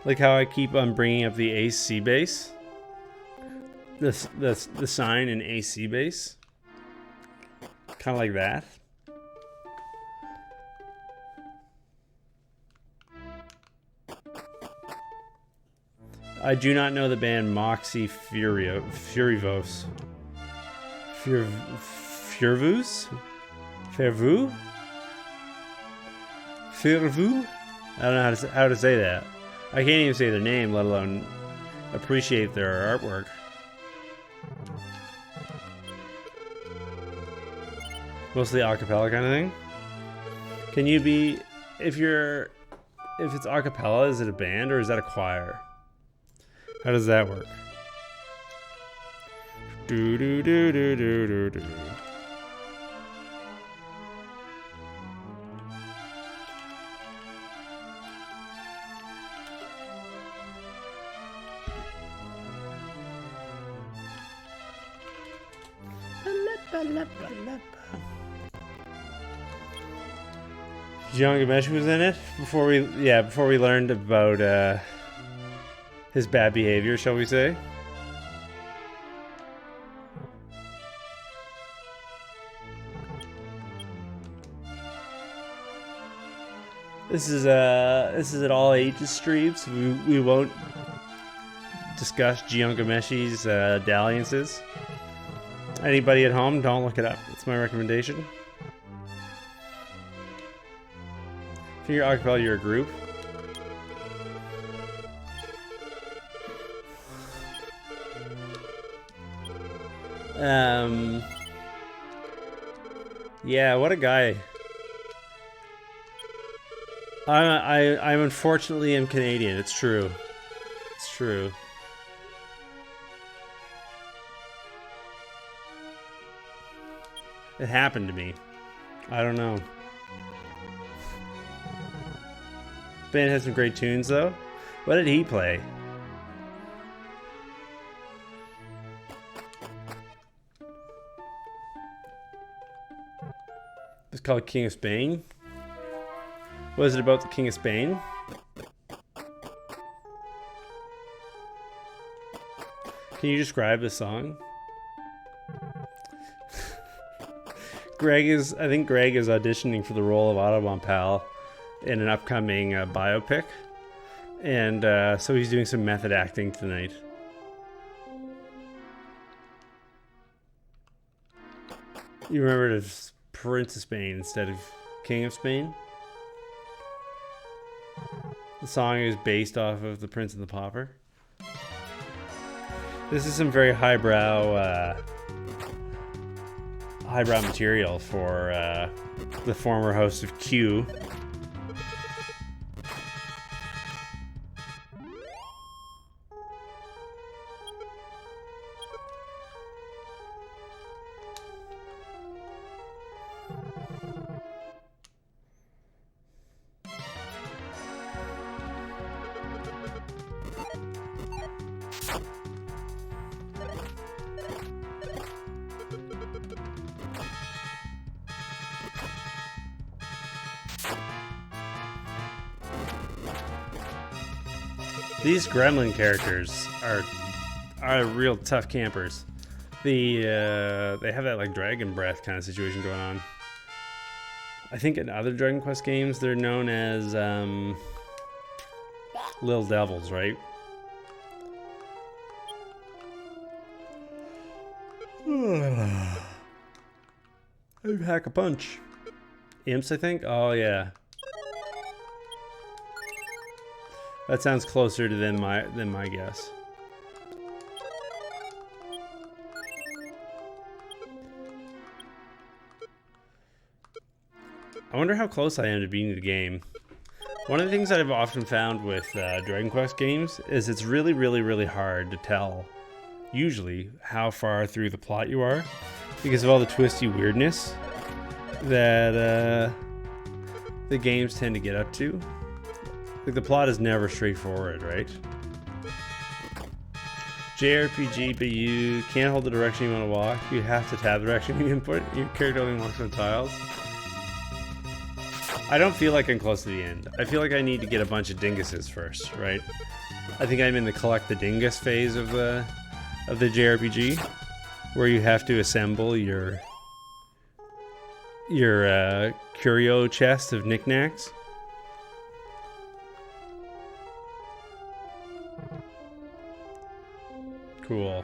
Like how I keep on bringing up the AC base. The sign in AC base. Kind of like that. I do not know the band Moxie Furivos. Furvus? Fervu? Fervu? I don't know how to say that. I can't even say their name, let alone appreciate their artwork. Mostly a cappella kind of thing. Can you be, if it's a cappella, is it a band or is that a choir? How does that work? Do do do do do do do. Jian Gameshi was in it before we learned about his bad behavior, shall we say? This is an all ages stream, so we won't discuss Jian Gameshi's dalliances. Anybody at home, don't look it up. It's my recommendation. If you're acapella, you're a group. Yeah, what a guy. I unfortunately am Canadian. It's true. It's true. It happened to me. I don't know. Band has some great tunes though. What did he play? It's called King of Spain. What is it about the King of Spain? Can you describe the song? I think Greg is auditioning for the role of Autobahn Pal in an upcoming biopic. And so he's doing some method acting tonight. You remember it as Prince of Spain instead of King of Spain? The song is based off of The Prince and the Pauper. This is some very highbrow material for the former host of Q. These gremlin characters are real tough campers. They have that like dragon breath kind of situation going on. I think in other Dragon Quest games they're known as Little Devils, right? I'd hack a punch. Imps, I think? Oh yeah. That sounds closer to than my guess. I wonder how close I am to beating the game. One of the things that I've often found with Dragon Quest games is it's really, really, really hard to tell, usually, how far through the plot you are, because of all the twisty weirdness that the games tend to get up to. Like, the plot is never straightforward, right? JRPG, but you can't hold the direction you want to walk. You have to tab the direction you input. Your character only walks on tiles. I don't feel like I'm close to the end. I feel like I need to get a bunch of dinguses first, right? I think I'm in the collect the dingus phase of the JRPG, where you have to assemble your curio chest of knickknacks. Cool.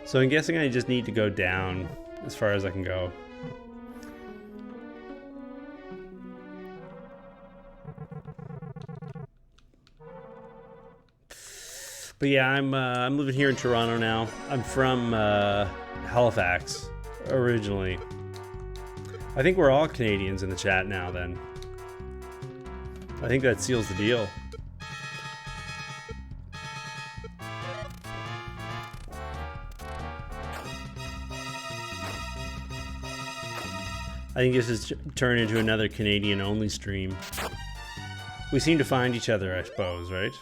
So I'm guessing I just need to go down as far as I can go. But yeah, I'm living here in Toronto now. I'm from Halifax originally. I think we're all Canadians in the chat now then. I think that seals the deal. I think this has turned into another Canadian-only stream. We seem to find each other, I suppose, right?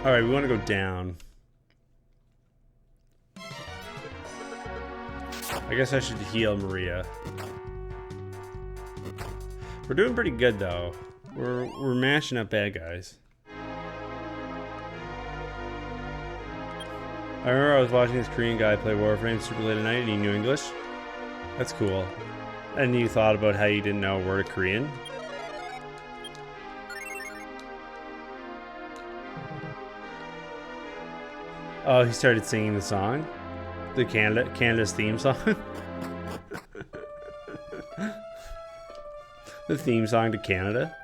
Alright, we want to go down. I guess I should heal Maria. We're doing pretty good though. We're mashing up bad guys. I remember I was watching this Korean guy play Warframe super late at night and he knew English. That's cool. And you thought about how you didn't know a word of Korean? Oh, he started singing the song? The Canada's theme song? The theme song to Canada?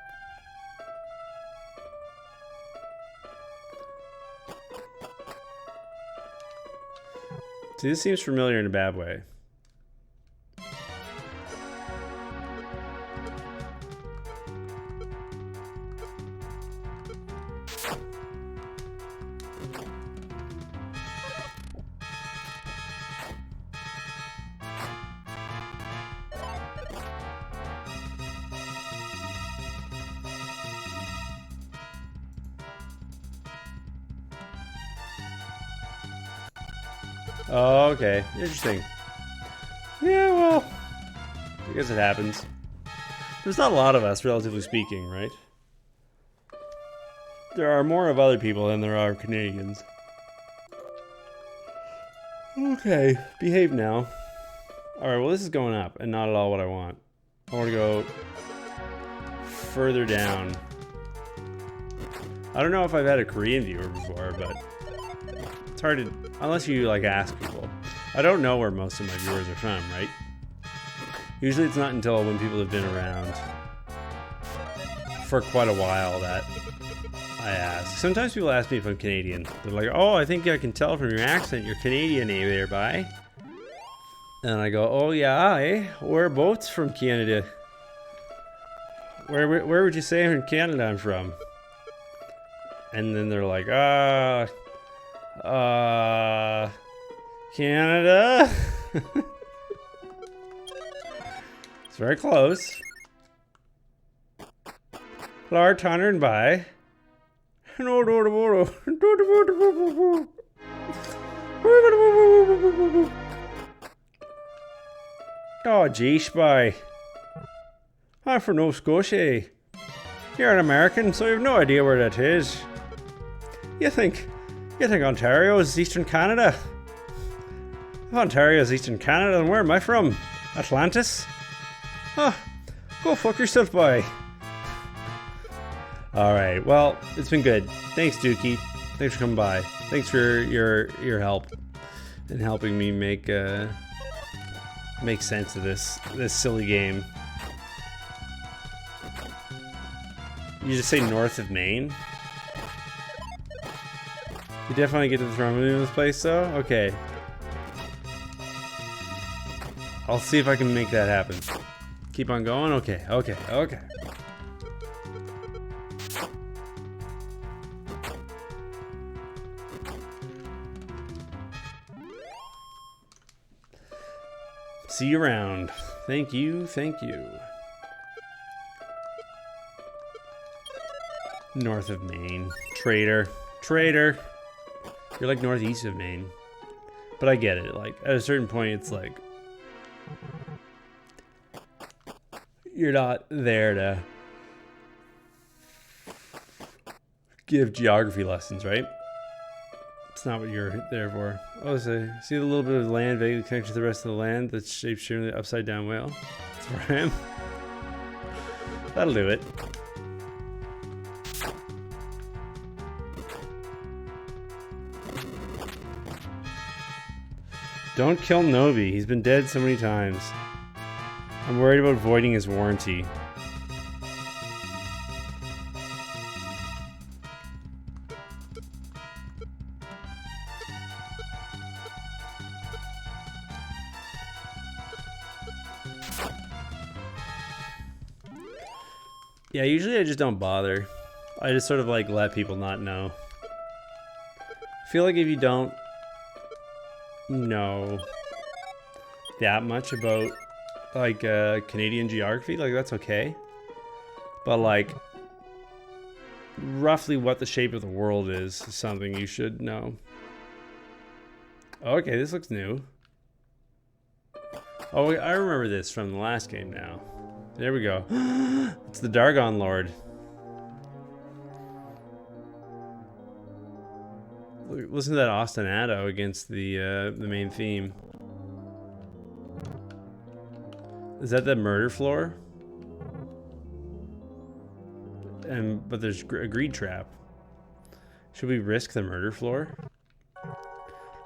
See, this seems familiar in a bad way. Oh, okay. Interesting. Yeah, well, I guess it happens. There's not a lot of us, relatively speaking, right? There are more of other people than there are Canadians. Okay, behave now. Alright, well this is going up, and not at all what I want. I want to go further down. I don't know if I've had a Korean viewer before, but it's hard to, unless you like ask people. I don't know where most of my viewers are from, right? Usually it's not until when people have been around for quite a while that I ask. Sometimes people ask me if I'm Canadian. They're like, oh, I think I can tell from your accent you're Canadian, eh, there, bye. And I go, oh yeah, eh? We're both from Canada. Where would you say in Canada I'm from? And then they're like, Canada? It's very close. Lord Tanner and by. Oh, geesh, boy. I'm from Nova Scotia. You're an American, so you have no idea where that is. You think Ontario is Eastern Canada? If Ontario is Eastern Canada, then where am I from? Atlantis? Huh. Go fuck yourself, boy. Alright, well, it's been good. Thanks, Dookie. Thanks for coming by. Thanks for your help in helping me make sense of this silly game. You just say north of Maine? You definitely get to the throne in this place, though? Okay. I'll see if I can make that happen. Keep on going? Okay, okay, okay. See you around. Thank you, thank you. North of Maine. Traitor. Traitor. You're like northeast of Maine. But I get it. Like, at a certain point, it's like... You're not there to... give geography lessons, right? It's not what you're there for. Oh, so see the little bit of land vaguely connected to the rest of the land that's shaped shaping the upside down whale? That's where I am. That'll do it. Don't kill Novi. He's been dead so many times. I'm worried about voiding his warranty. Yeah, usually I just don't bother. I just sort of like let people not know. I feel like if you don't know that much about like Canadian geography, like that's okay. But like roughly what the shape of the world is something you should know. Okay, this looks new. Oh, I remember this from the last game now. There we go. It's the Dargon Lord. Listen to that ostinato against the main theme. Is that the murder floor? But there's a greed trap. Should we risk the murder floor?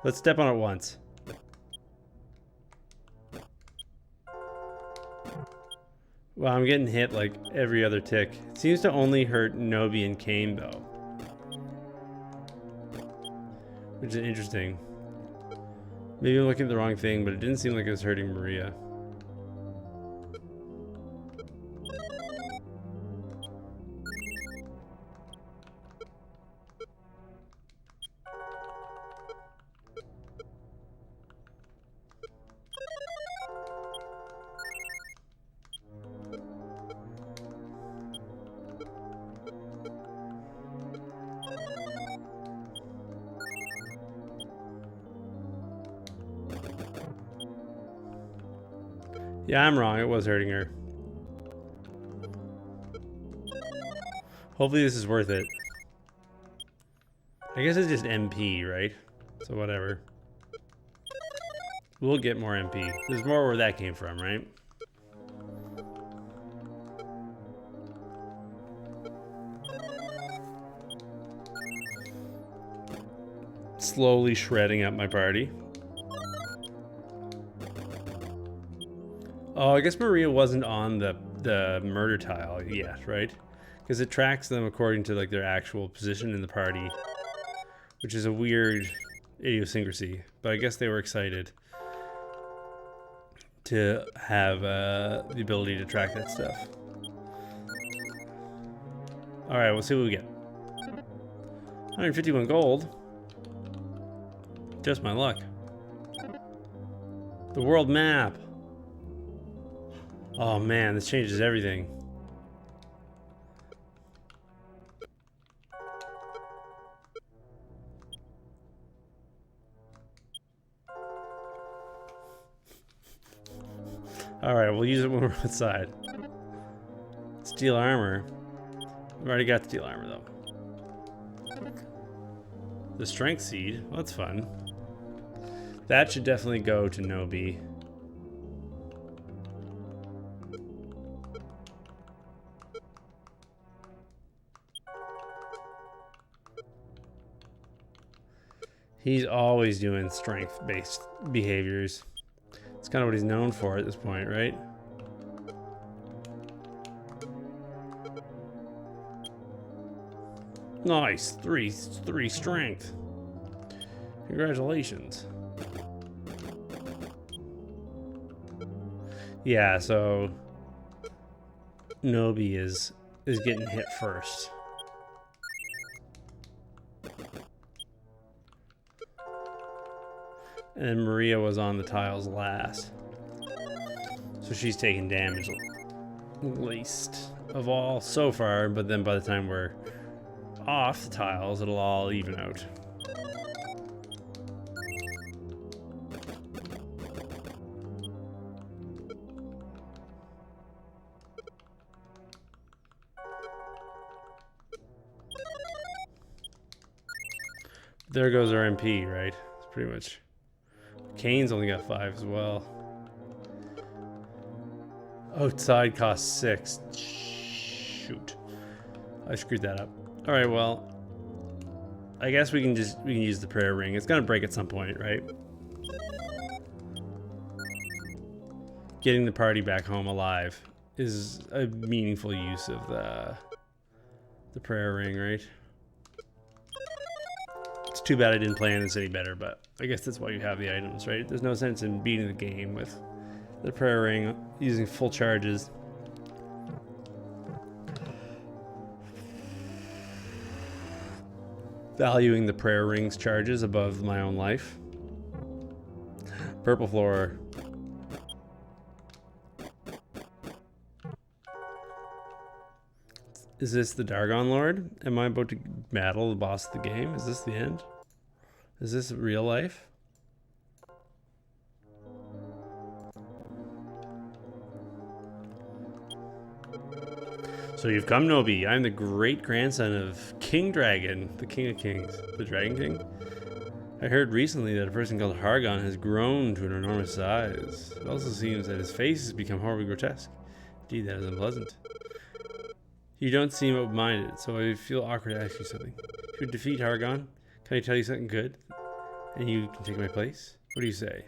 Let's step on it once. Wow, I'm getting hit like every other tick. It seems to only hurt Nobi and Kane though. Which is interesting. Maybe I'm looking at the wrong thing, but it didn't seem like it was hurting Maria. Yeah, I'm wrong. It was hurting her. Hopefully this is worth it. I guess it's just MP, right? So whatever. We'll get more MP. There's more where that came from, right? Slowly shredding up my party. Oh, I guess Maria wasn't on the murder tile yet, right? Because it tracks them according to like their actual position in the party, which is a weird idiosyncrasy. But I guess they were excited to have the ability to track that stuff. All right, we'll see what we get. 151 gold. Just my luck. The world map. Oh man, this changes everything. Alright, we'll use it when we're outside. Steel armor. I've already got steel armor though. The strength seed. Well, that's fun. That should definitely go to Nobi. He's always doing strength-based behaviors. It's kind of what he's known for at this point, right? Nice, three strength. Congratulations. Yeah, so Nobi is getting hit first. And Maria was on the tiles last. So she's taking damage least of all so far, but then by the time we're off the tiles, it'll all even out. There goes our MP, right? It's pretty much. Kane's only got 5 as well. Outside costs 6. Shoot. I screwed that up. Alright, well. I guess we can use the prayer ring. It's gonna break at some point, right? Getting the party back home alive is a meaningful use of the prayer ring, right? It's too bad I didn't plan this any better, but I guess that's why you have the items, right? There's no sense in beating the game with the prayer ring using full charges. Valuing the prayer ring's charges above my own life. Purple floor. Is this the Dargon Lord? Am I about to battle the boss of the game? Is this the end? Is this real life? So you've come, Nobi. I'm the great-grandson of King Dragon, the King of Kings, the Dragon King. I heard recently that a person called Hargon has grown to an enormous size. It also seems that his face has become horribly grotesque. Indeed, that is unpleasant. You don't seem open-minded, so I feel awkward to ask you something. If you defeat Hargon, can I tell you something good? And you can take my place? What do you say?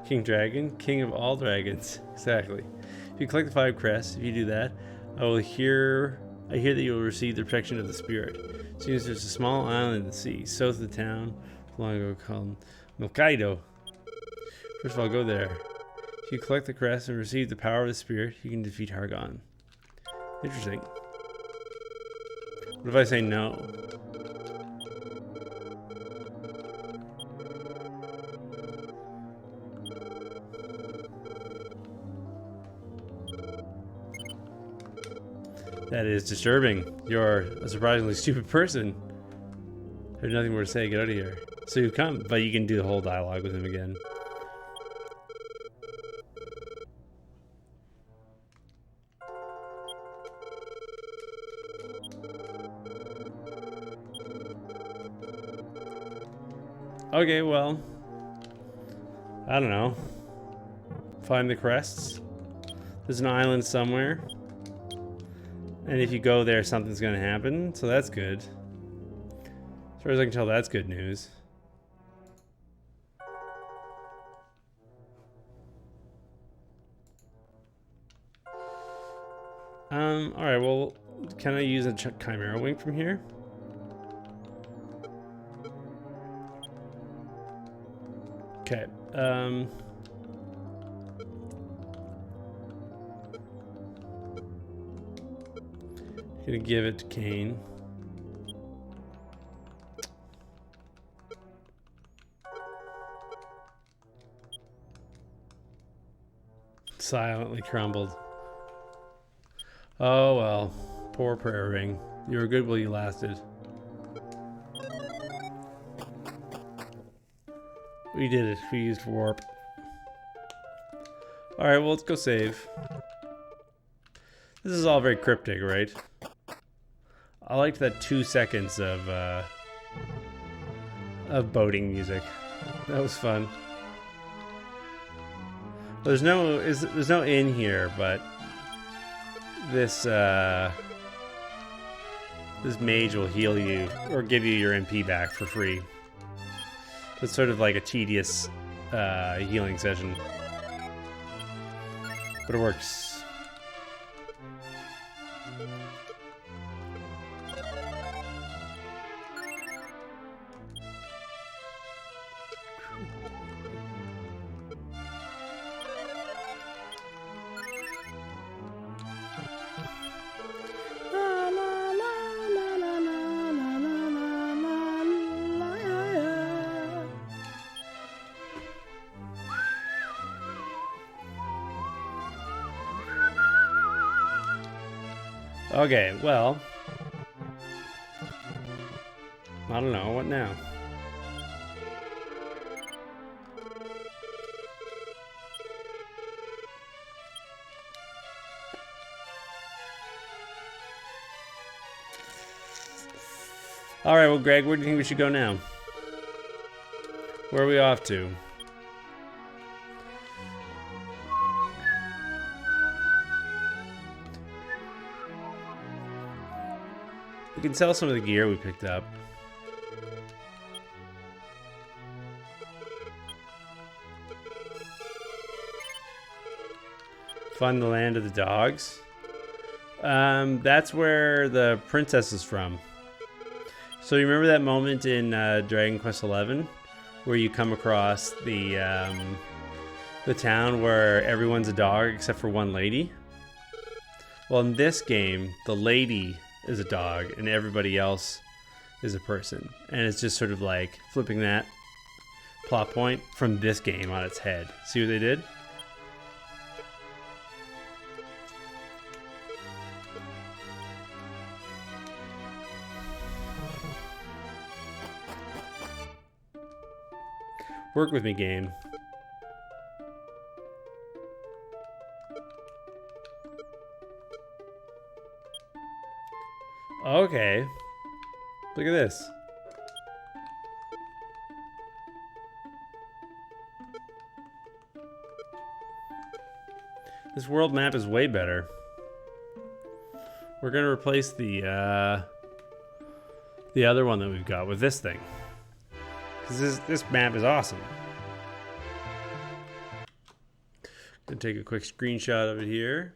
King Dragon, king of all dragons. Exactly. If you collect the 5 crests, if you do that, I hear that you will receive the protection of the spirit. It seems there's a small island in the sea, south of the town, long ago called Milkaido. First of all, go there. If you collect the crest and receive the power of the spirit, you can defeat Hargon. Interesting. What if I say no? That is disturbing. You're a surprisingly stupid person. There's nothing more to say. Get out of here. So you come, but you can do the whole dialogue with him again. Okay, well, I don't know. Find the crests. There's an island somewhere. And if you go there, something's gonna happen, so that's good. As far as I can tell, that's good news. Alright, well, can I use a Chimera Wing from here? Okay, gonna give it to Kane. Silently crumbled. Oh well, poor prayer ring. You were good while you lasted. We did it. We used warp. Alright, well, let's go save. This is all very cryptic, right? I liked that 2 seconds of boating music. That was fun. There's no inn here, but this this mage will heal you or give you your MP back for free. It's sort of like a tedious healing session, but it works. Okay, well, I don't know, what now? Alright, well, Greg, where do you think we should go now? Where are we off to? We can sell some of the gear we picked up. Find the land of the dogs. That's where the princess is from. So you remember that moment in Dragon Quest XI where you come across the town where everyone's a dog except for one lady? Well, in this game, the lady is a dog and everybody else is a person. And it's just sort of like flipping that plot point from this game on its head. See what they did? Work with me, game. Okay. Look at this. This world map is way better. We're gonna replace the other one that we've got with this thing. Because this map is awesome. Gonna take a quick screenshot of it here.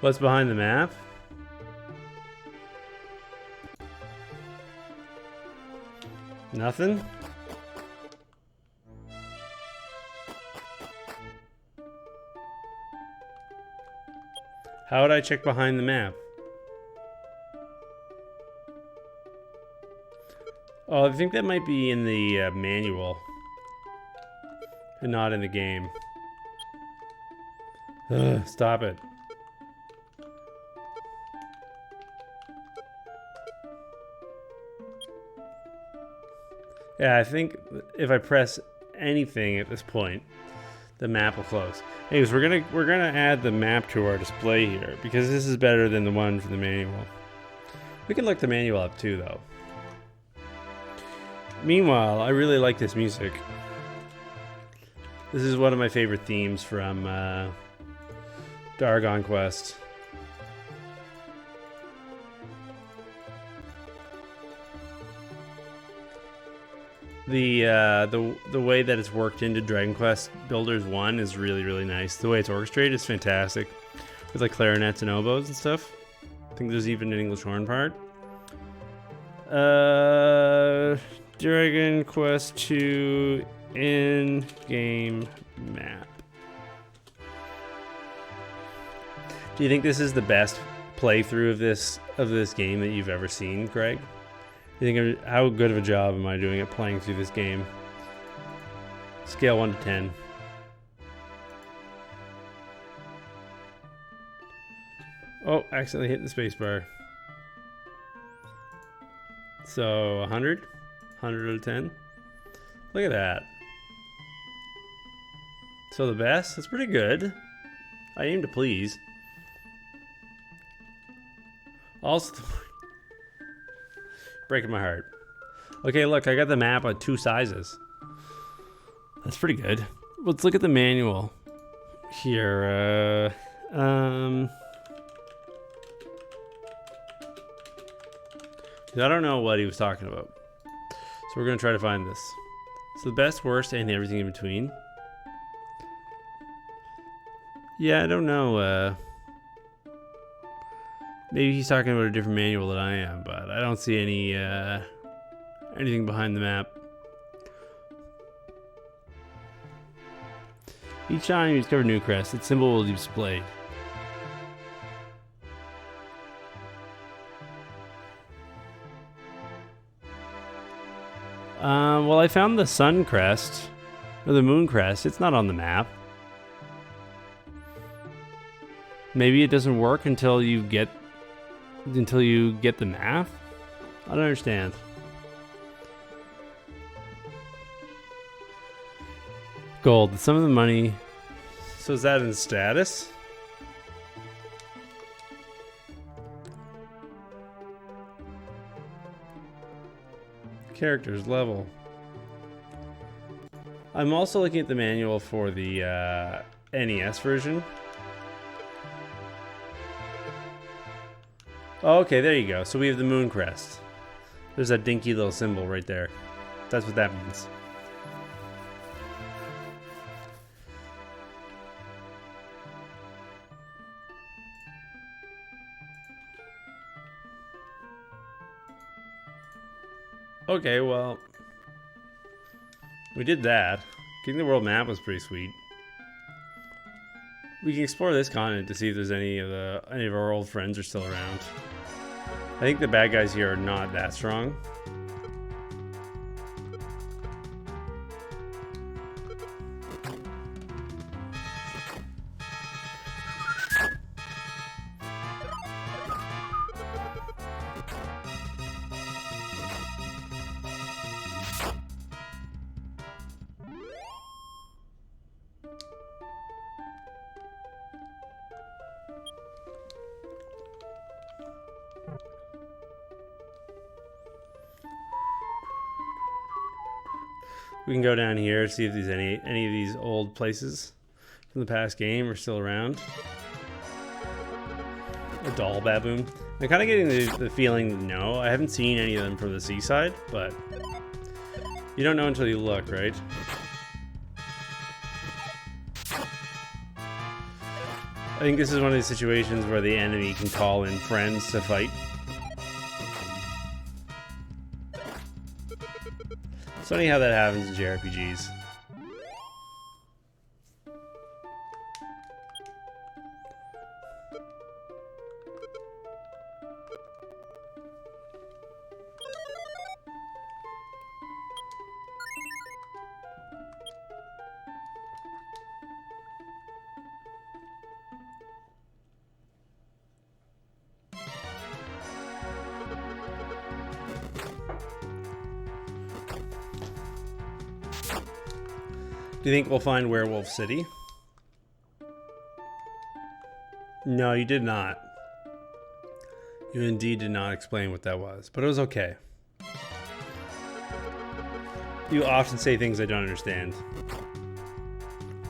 What's behind the map? Nothing? How would I check behind the map? Oh, I think that might be in the manual and not in the game. Ugh, stop it. Yeah, I think if I press anything at this point, the map will close. Anyways, we're gonna add the map to our display here because this is better than the one for the manual. We can look the manual up too, though. Meanwhile, I really like this music. This is one of my favorite themes from Dargon Quest. The way that it's worked into Dragon Quest Builders 1 is really nice. The way it's orchestrated is fantastic, with like clarinets and oboes and stuff. I think there's even an English horn part. Dragon Quest 2 in-game map. Do you think this is the best playthrough of this game that you've ever seen, Greg? You think how good of a job am I doing at playing through this game? Scale 1 to 10. Oh, accidentally hit the spacebar. So 100? 100 out of 10? Look at that. So the best? That's pretty good. I aim to please. Also, breaking my heart. Okay, look, I got the map on 2 sizes. That's pretty good. Let's look at the manual here. I don't know what he was talking about. So we're going to try to find this. So the best, worst, and everything in between. Yeah, I don't know. Maybe he's talking about a different manual than I am, but I don't see any anything behind the map. Each time you discover a new crest, its symbol will be displayed. Well, I found the sun crest, or the moon crest. It's not on the map. Maybe it doesn't work until you get the map? I don't understand. Gold. Some of the money. So is that in status? Characters level. I'm also looking at the manual for the NES version. Oh, okay, there you go. So we have the moon crest. There's that dinky little symbol right there. That's what that means. Okay, well, we did that. Getting the world map was pretty sweet. We can explore this continent to see if there's any of our old friends are still around. I think the bad guys here are not that strong. We can go down here, see if there's any of these old places from the past game are still around. A doll baboon. I'm kind of getting the feeling, no, I haven't seen any of them from the seaside, but you don't know until you look, right? I think this is one of these situations where the enemy can call in friends to fight. It's funny how that happens in JRPGs. Do you think we'll find Werewolf City? No, you did not. You indeed did not explain what that was, but it was okay. You often say things I don't understand.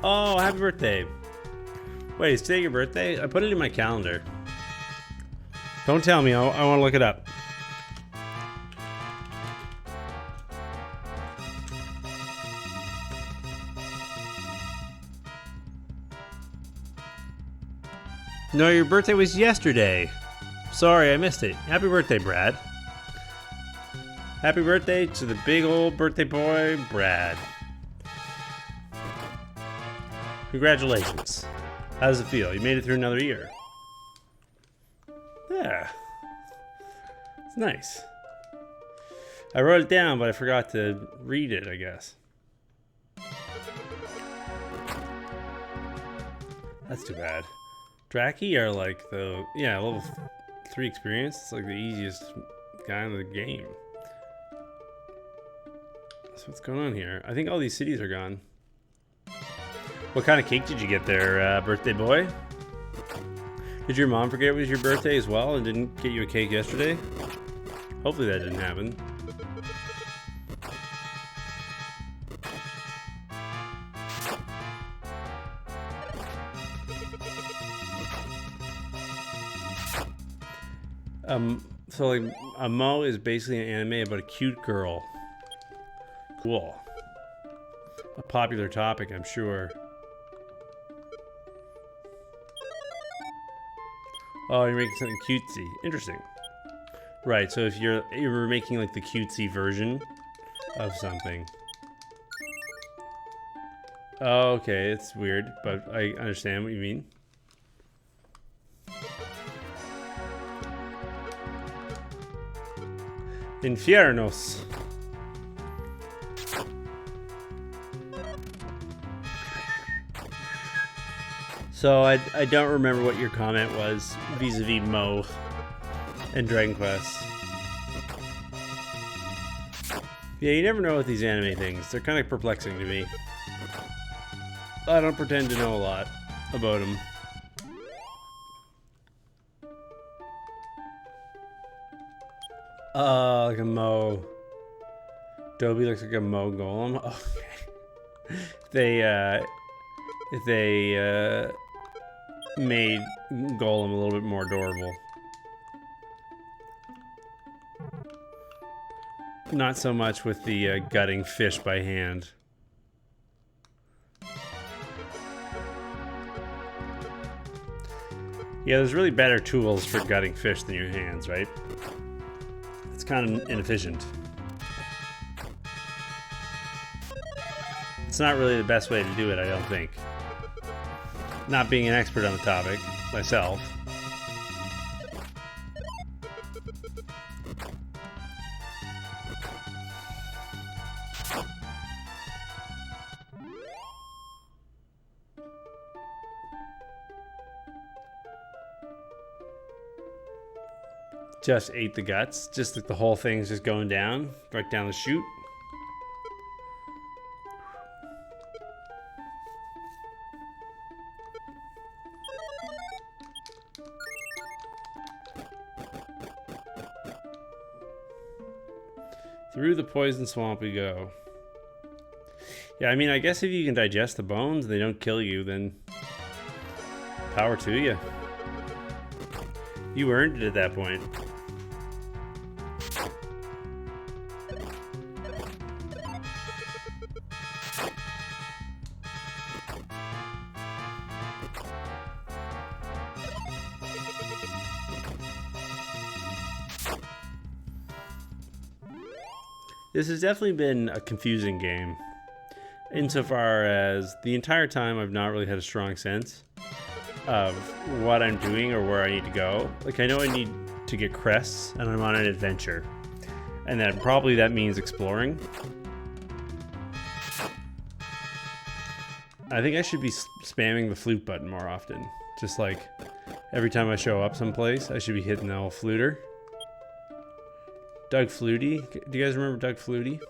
Oh, happy birthday. Wait, is today your birthday? I put it in my calendar. Don't tell me, I want to look it up. No, your birthday was yesterday. Sorry, I missed it. Happy birthday, Brad. Happy birthday to the big old birthday boy, Brad. Congratulations. How does it feel? You made it through another year. Yeah. It's nice. I wrote it down, but I forgot to read it, I guess. That's too bad. Draki are like the, yeah, level 3 experience. It's like the easiest guy in the game. So what's going on here? I think all these cities are gone. What kind of cake did you get there, birthday boy? Did your mom forget it was your birthday as well and didn't get you a cake yesterday? Hopefully that didn't happen. So like a Mo is basically an anime about a cute girl. Cool. A popular topic, I'm sure. Oh, you're making something cutesy. Interesting. Right, so if you're making like the cutesy version of something. Oh, okay, it's weird, but I understand what you mean. Infiernos. So I don't remember what your comment was vis-a-vis Mo and Dragon Quest. Yeah, you never know with these anime things. They're kind of perplexing to me. I don't pretend to know a lot about them. Like a Mo. Dobby looks like a Mo golem. Okay. If they made Golem a little bit more adorable. Not so much with the gutting fish by hand. Yeah, there's really better tools for gutting fish than your hands, right? It's kind of inefficient. It's not really the best way to do it, I don't think. Not being an expert on the topic, myself. Just ate the guts. Just like the whole thing's just going down, right down the chute. Through the poison swamp we go. Yeah, I mean, I guess if you can digest the bones and they don't kill you, then power to you. You earned it at that point. This has definitely been a confusing game, insofar as the entire time I've not really had a strong sense of what I'm doing or where I need to go. Like, I know I need to get crests, and I'm on an adventure, and then probably that means exploring. I think I should be spamming the flute button more often. Just like every time I show up someplace, I should be hitting the old fluter. Doug Flutie. Do you guys remember Doug Flutie?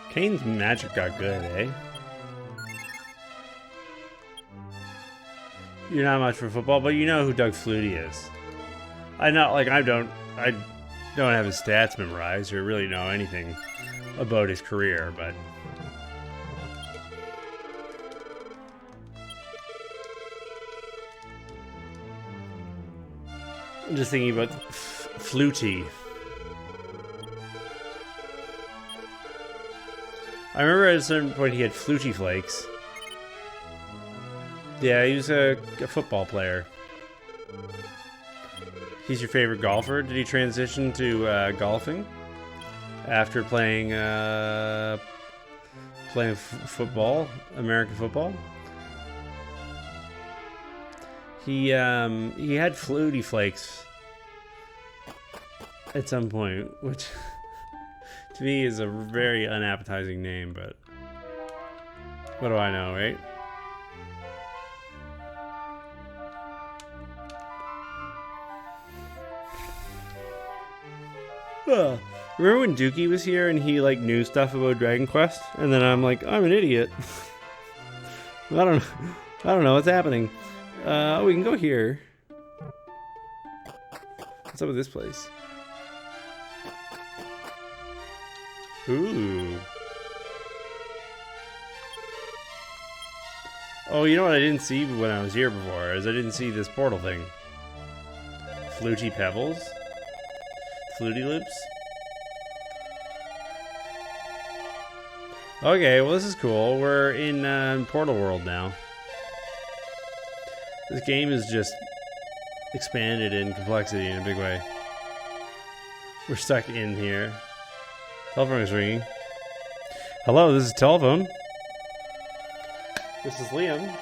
Kane's magic got good, eh? You're not much for football, but you know who Doug Flutie is. I don't have his stats memorized or really know anything about his career, but I'm just thinking about Flutie. I remember at a certain point he had Flutie Flakes. Yeah, he was a football player. He's your favorite golfer? Did he transition to golfing after playing football, American football? He had Flutie Flakes at some point, which to me is a very unappetizing name, but what do I know, right? Remember when Dookie was here and he like knew stuff about Dragon Quest, and then I'm like, I'm an idiot. I don't know what's happening. We can go here. What's up with this place? Ooh. Oh, you know what I didn't see when I was here before is I didn't see this portal thing. Fluty Pebbles? Fluty Loops? Okay, well this is cool. We're in Portal World now. This game is just expanded in complexity in a big way. We're stuck in here. Telephone is ringing. Hello, this is telephone. This is Liam.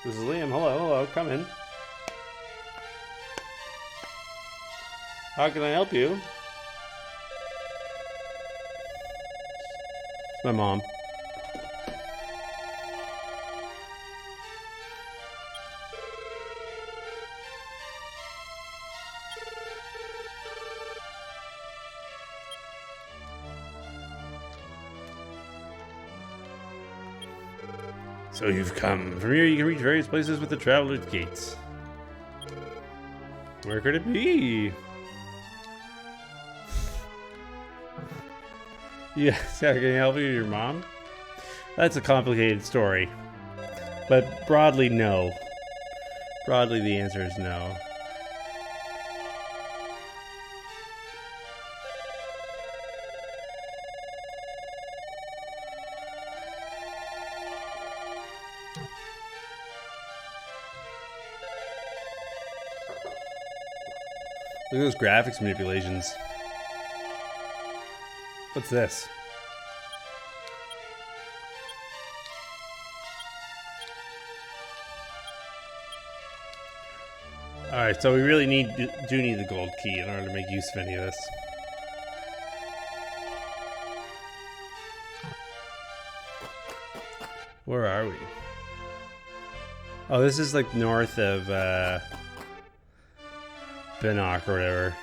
This is Liam. Hello, come in. How can I help you? It's my mom. So you've come. From here you can reach various places with the Traveler's Gates. Where could it be? Yes, yeah, can I help you, your mom? That's a complicated story. But broadly, no. Broadly, the answer is no. Look at those graphics manipulations. What's this? Alright, so we really do need the gold key in order to make use of any of this. Where are we? Oh, this is like north of Binnock or whatever.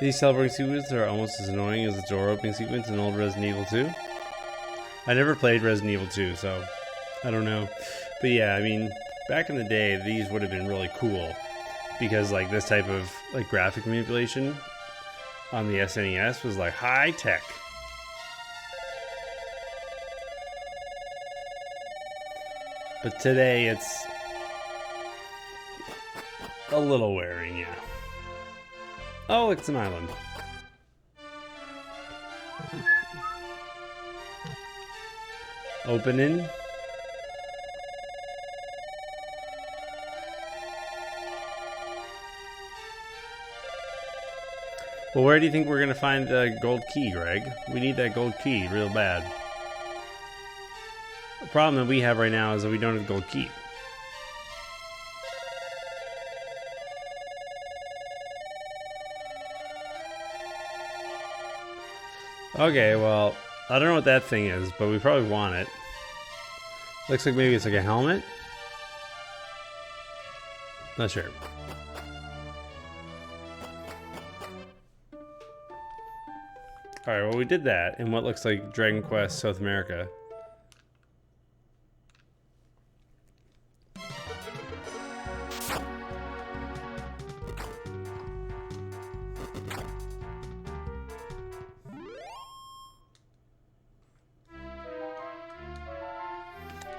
These celebrating sequences are almost as annoying as the door opening sequence in old Resident Evil 2. I never played Resident Evil 2, so I don't know. But yeah, I mean, back in the day, these would have been really cool because like this type of like graphic manipulation on the SNES was like high tech. But today it's a little wearing, yeah. Oh, it's an island. Opening. Well, where do you think we're gonna find the gold key, Greg? We need that gold key real bad. The problem that we have right now is that we don't have the gold key. Okay, well, I don't know what that thing is, but we probably want it. Looks like maybe it's like a helmet. Not sure. Alright, well we did that in what looks like Dragon Quest South America.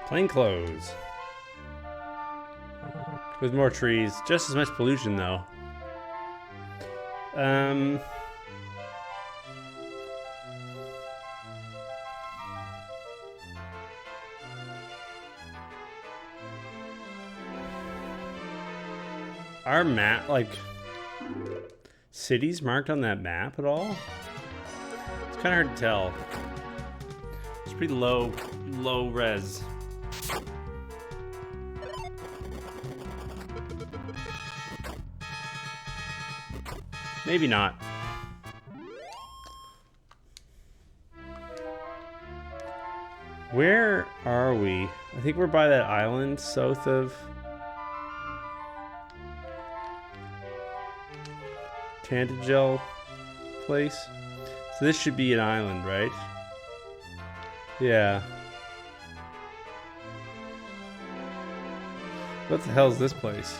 Plain clothes. With more trees. Just as much pollution though. Our map, like, cities marked on that map at all? It's kind of hard to tell. It's pretty low res. Maybe not. Where are we? I think we're by that island south of Tantagel place. So this should be an island, right? Yeah. What the hell is this place?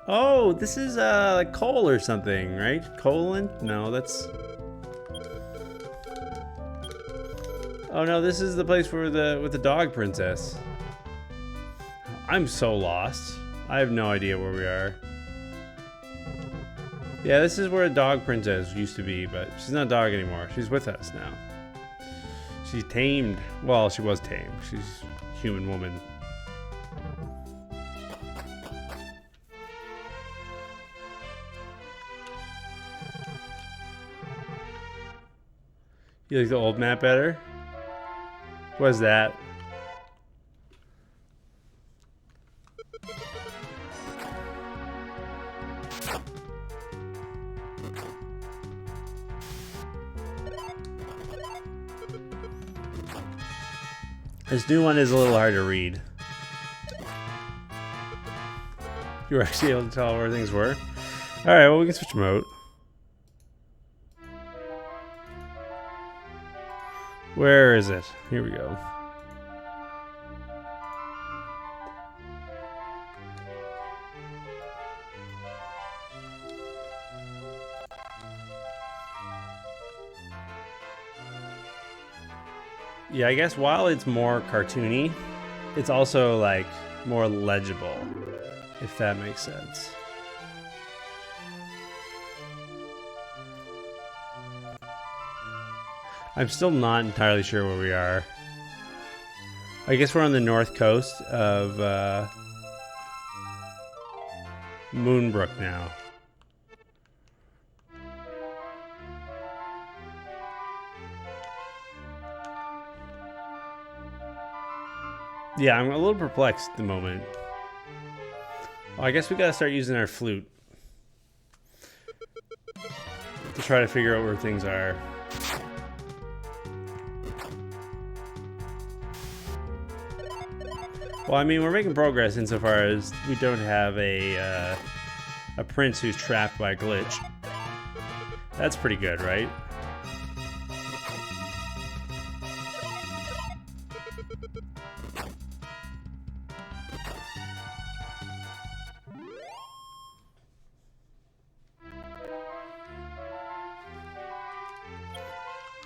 Oh, this is like coal or something, right? Colon? No, that's... Oh no, this is the place where with the dog princess. I'm so lost. I have no idea where we are. Yeah, this is where a dog princess used to be, but she's not a dog anymore. She's with us now. She's tamed. Well, she was tamed. She's a human woman. You like the old map better? What's that? This new one is a little hard to read. You were actually able to tell where things were? Alright, well we can switch mode. Where is it? Here we go. Yeah, I guess while it's more cartoony, it's also like more legible, if that makes sense. I'm still not entirely sure where we are. I guess we're on the north coast of Moonbrook now. Yeah, I'm a little perplexed at the moment. Well, I guess we gotta start using our flute to try to figure out where things are. Well, I mean, we're making progress insofar as we don't have a prince who's trapped by a glitch. That's pretty good, right?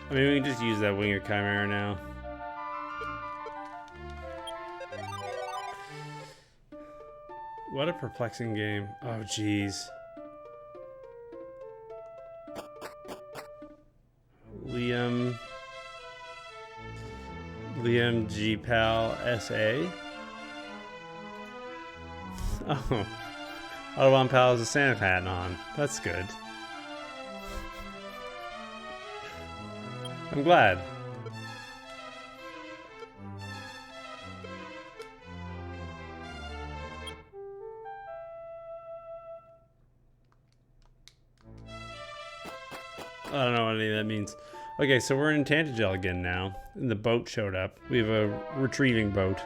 I mean, we can just use that winged chimera now. What a perplexing game. Oh, jeez. Liam G. Pal S.A. Oh. Audubon Pal has a Santa hat on. That's good. I'm glad. I don't know what any of that means. Okay, so we're in Tantagel again now. And the boat showed up. We have a retrieving boat.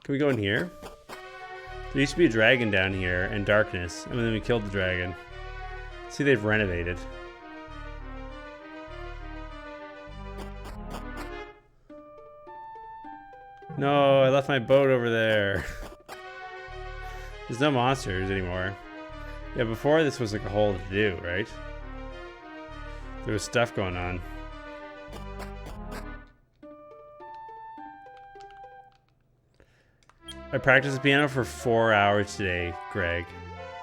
Can we go in here? There used to be a dragon down here and darkness, and then we killed the dragon. See, they've renovated. No, I left my boat over there. There's no monsters anymore. Yeah, before this was like a whole to do, right? There was stuff going on. I practiced the piano for 4 hours today, Greg,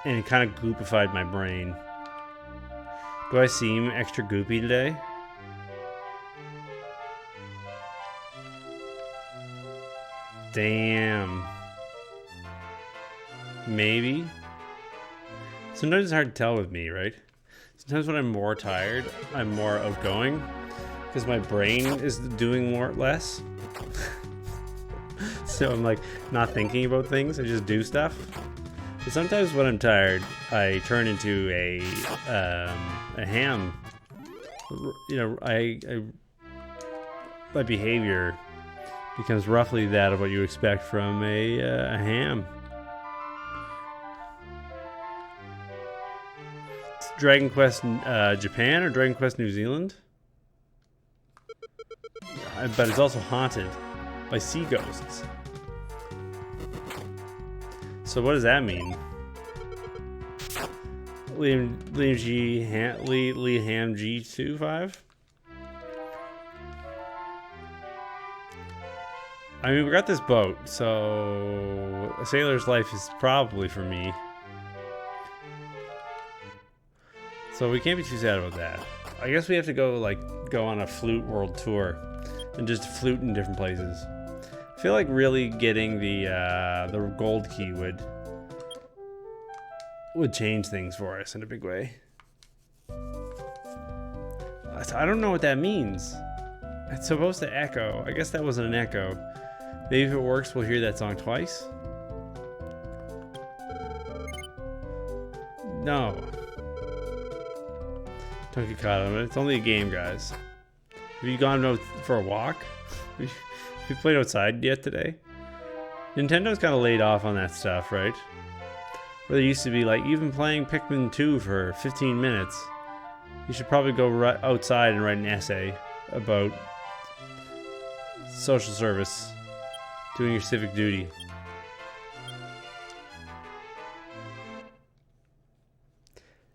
and it kind of goopified my brain. Do I seem extra goopy today? Damn. Maybe. Sometimes it's hard to tell with me, right? Sometimes when I'm more tired, I'm more outgoing because my brain is doing less. So I'm like not thinking about things. I just do stuff. But sometimes when I'm tired, I turn into a ham. You know, my behavior becomes roughly that of what you expect from a ham. It's Dragon Quest Japan or Dragon Quest New Zealand? But it's also haunted by sea ghosts. So what does that mean? Liam Ham G25? I mean, we got this boat, so a sailor's life is probably for me. So we can't be too sad about that. I guess we have to go on a flute world tour and just flute in different places. I feel like really getting the gold key would change things for us in a big way. I don't know what that means. It's supposed to echo. I guess that wasn't an echo. Maybe if it works, we'll hear that song twice. No. Don't get caught on it. It's only a game, guys. Have you gone out for a walk? Have you played outside yet today? Nintendo's kind of laid off on that stuff, right? Where they used to be like, you've been playing Pikmin 2 for 15 minutes. You should probably go outside and write an essay about social service, doing your civic duty.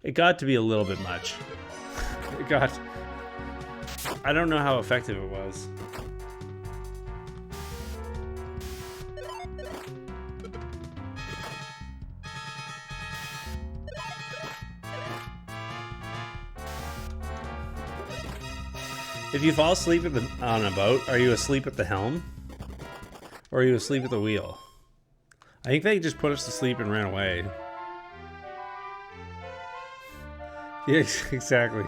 It got to be a little bit much. I don't know how effective it was. If you fall asleep on a boat, are you asleep at the helm? Or are you asleep at the wheel? I think they just put us to sleep and ran away. Yeah, exactly.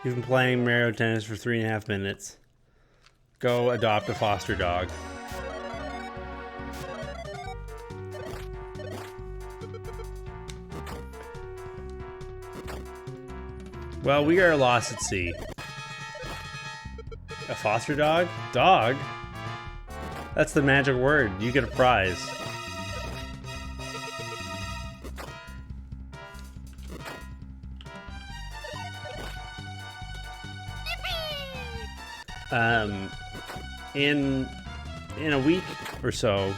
You've been playing Mario Tennis for 3.5 minutes. Go adopt a foster dog. Well, we are lost at sea. A foster dog? Dog? That's the magic word. You get a prize. In a week or so,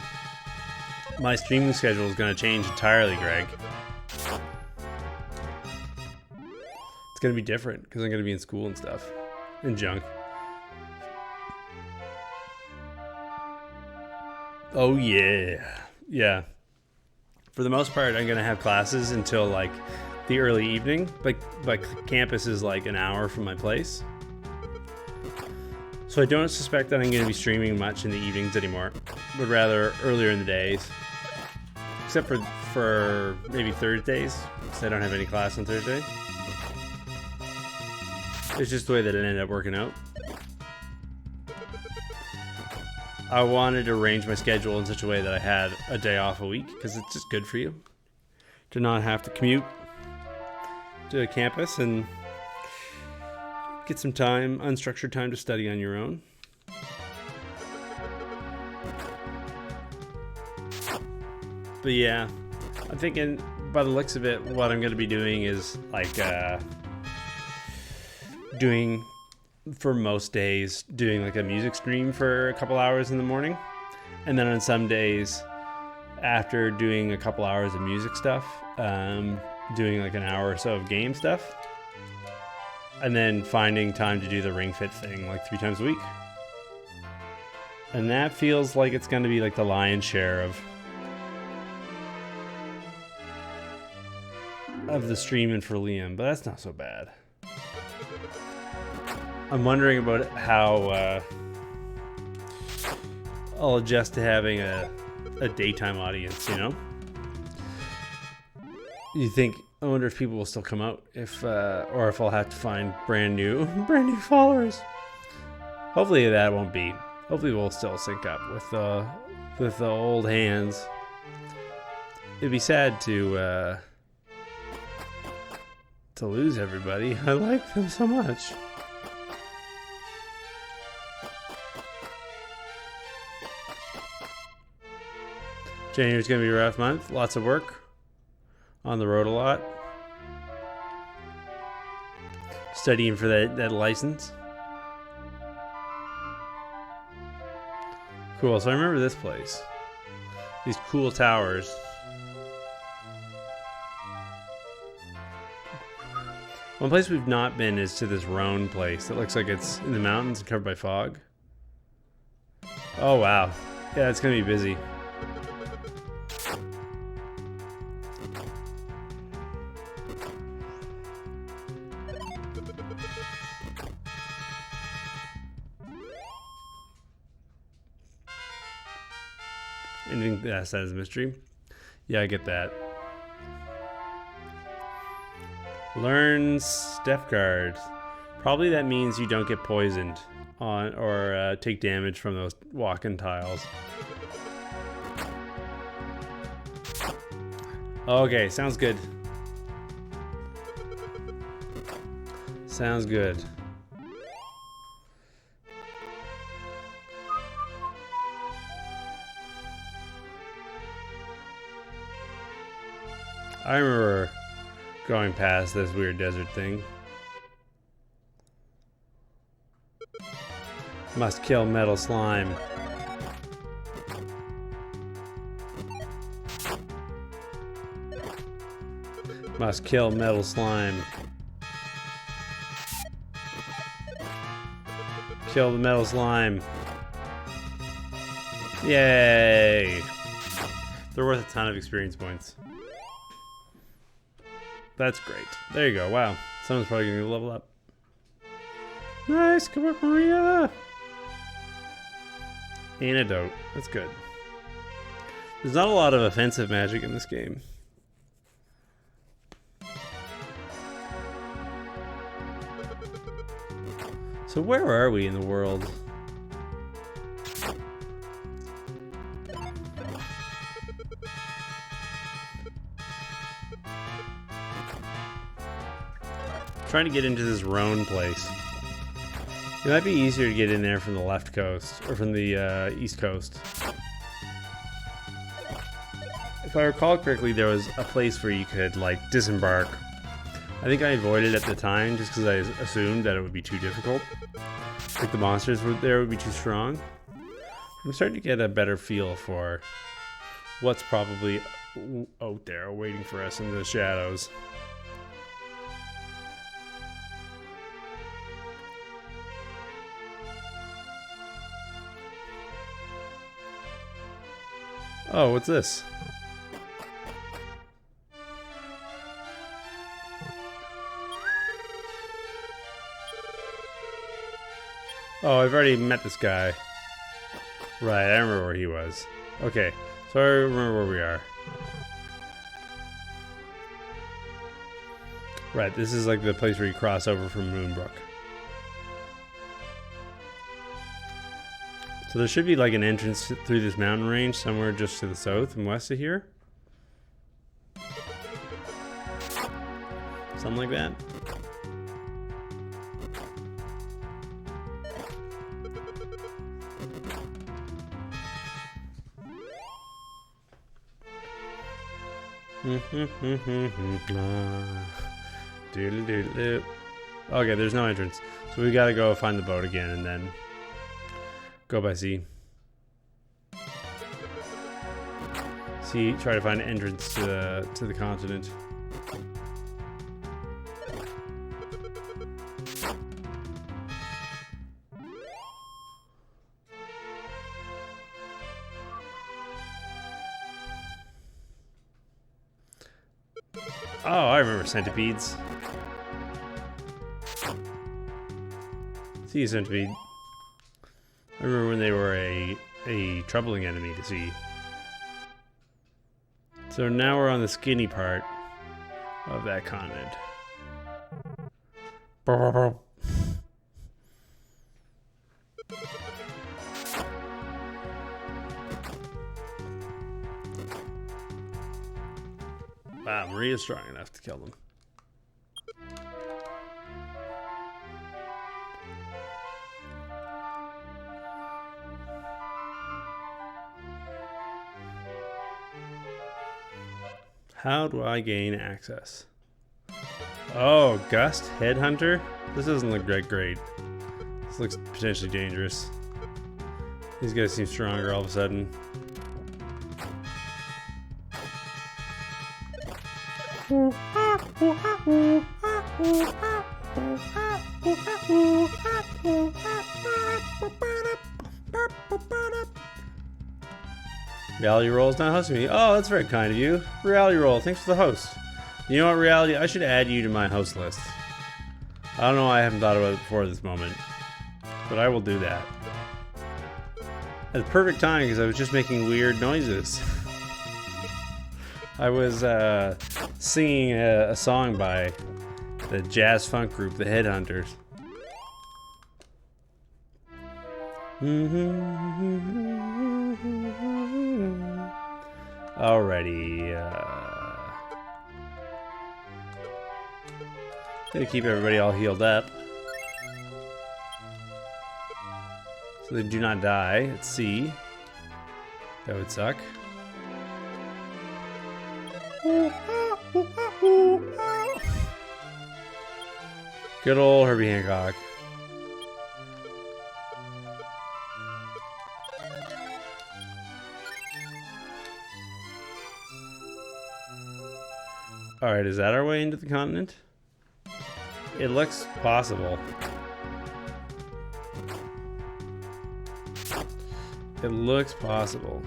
my streaming schedule is going to change entirely, Greg. It's going to be different because I'm going to be in school and stuff and junk. Oh yeah. For the most part, I'm going to have classes until like the early evening. Like campus is like an hour from my place. So I don't suspect that I'm going to be streaming much in the evenings anymore, but rather earlier in the days. Except for maybe Thursdays, because I don't have any class on Thursday. It's just the way that it ended up working out. I wanted to arrange my schedule in such a way that I had a day off a week, because it's just good for you to not have to commute to campus and get some time, unstructured time to study on your own. But yeah, I'm thinking by the looks of it, what I'm going to be doing is like doing for most days, doing like a music stream for a couple hours in the morning. And then on some days, after doing a couple hours of music stuff, doing like an hour or so of game stuff. And then finding time to do the Ring Fit thing like 3 times a week. And that feels like it's going to be like the lion's share of the streaming for Liam, but that's not so bad. I'm wondering about how I'll adjust to having a daytime audience, you know? I wonder if people will still come out or if I'll have to find brand new followers. Hopefully that won't be. Hopefully we'll still sync up with the old hands. It'd be sad to lose everybody. I like them so much. January's gonna be a rough month. Lots of work. On the road a lot. Studying for that license. Cool, so I remember this place. These cool towers. One place we've not been is to this Roan place that looks like it's in the mountains and covered by fog. Oh wow. Yeah, it's gonna be busy. Anything that is a mystery? Yeah, I get that. Learn step guard. Probably that means you don't get poisoned on or take damage from those walk-in tiles. Okay, sounds good. Sounds good. I remember going past this weird desert thing. Must kill metal slime. Must kill metal slime. Kill the metal slime. Yay! They're worth a ton of experience points. That's great. There you go. Wow. Someone's probably going to level up. Nice. Good work, Maria. Antidote. That's good. There's not a lot of offensive magic in this game. So where are we in the world? Trying to get into this Roan place. It might be easier to get in there from the left coast or from the east coast. If I recall correctly, there was a place where you could like disembark. I think I avoided it at the time just because I assumed that it would be too difficult. Like the monsters there would be too strong. I'm starting to get a better feel for what's probably out there waiting for us in the shadows. Oh, what's this? Oh, I've already met this guy. Right, I remember where he was. Okay, so I remember where we are. Right, this is like the place where you cross over from Moonbrook. So there should be like an entrance through this mountain range somewhere just to the south and west of here. Something like that. Doodle-doodle-doo. Okay, there's no entrance. So we gotta go find the boat again and then go by sea. See, try to find an entrance to the continent. Oh, I remember centipedes. Sea centipede. I remember when they were a troubling enemy to see. So now we're on the skinny part of that continent. Wow, Maria's strong enough to kill them. How do I gain access? Oh, Gust? Headhunter? This doesn't look great. This looks potentially dangerous. These guys seem stronger all of a sudden. Reality Roll's not hosting me. Oh, that's very kind of you. Reality Roll, thanks for the host. You know what, Reality? I should add you to my host list. I don't know why I haven't thought about it before this moment, but I will do that. At the perfect time, because I was just making weird noises. I was singing a song by the jazz funk group, the Headhunters. Alrighty. Gonna keep everybody all healed up, so they do not die at sea. That would suck. Good old Herbie Hancock. Alright, is that our way into the continent? It looks possible. It looks possible.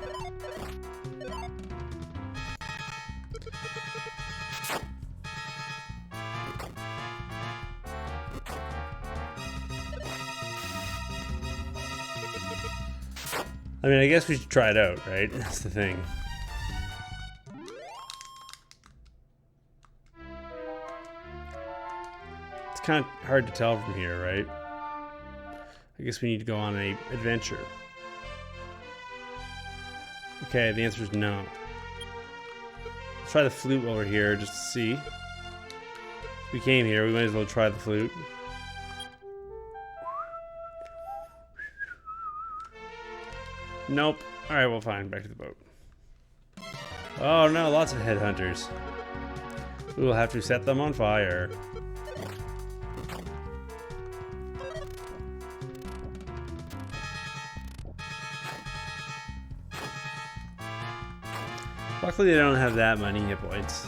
I mean, I guess we should try it out, right? That's the thing. It's kind of hard to tell from here, right? I guess we need to go on an adventure. Okay, the answer is no. Let's try the flute while we're here, just to see. If we came here, we might as well try the flute. Nope. Alright, well fine, back to the boat. Oh no, lots of headhunters. We will have to set them on fire. Luckily they don't have that many hit points.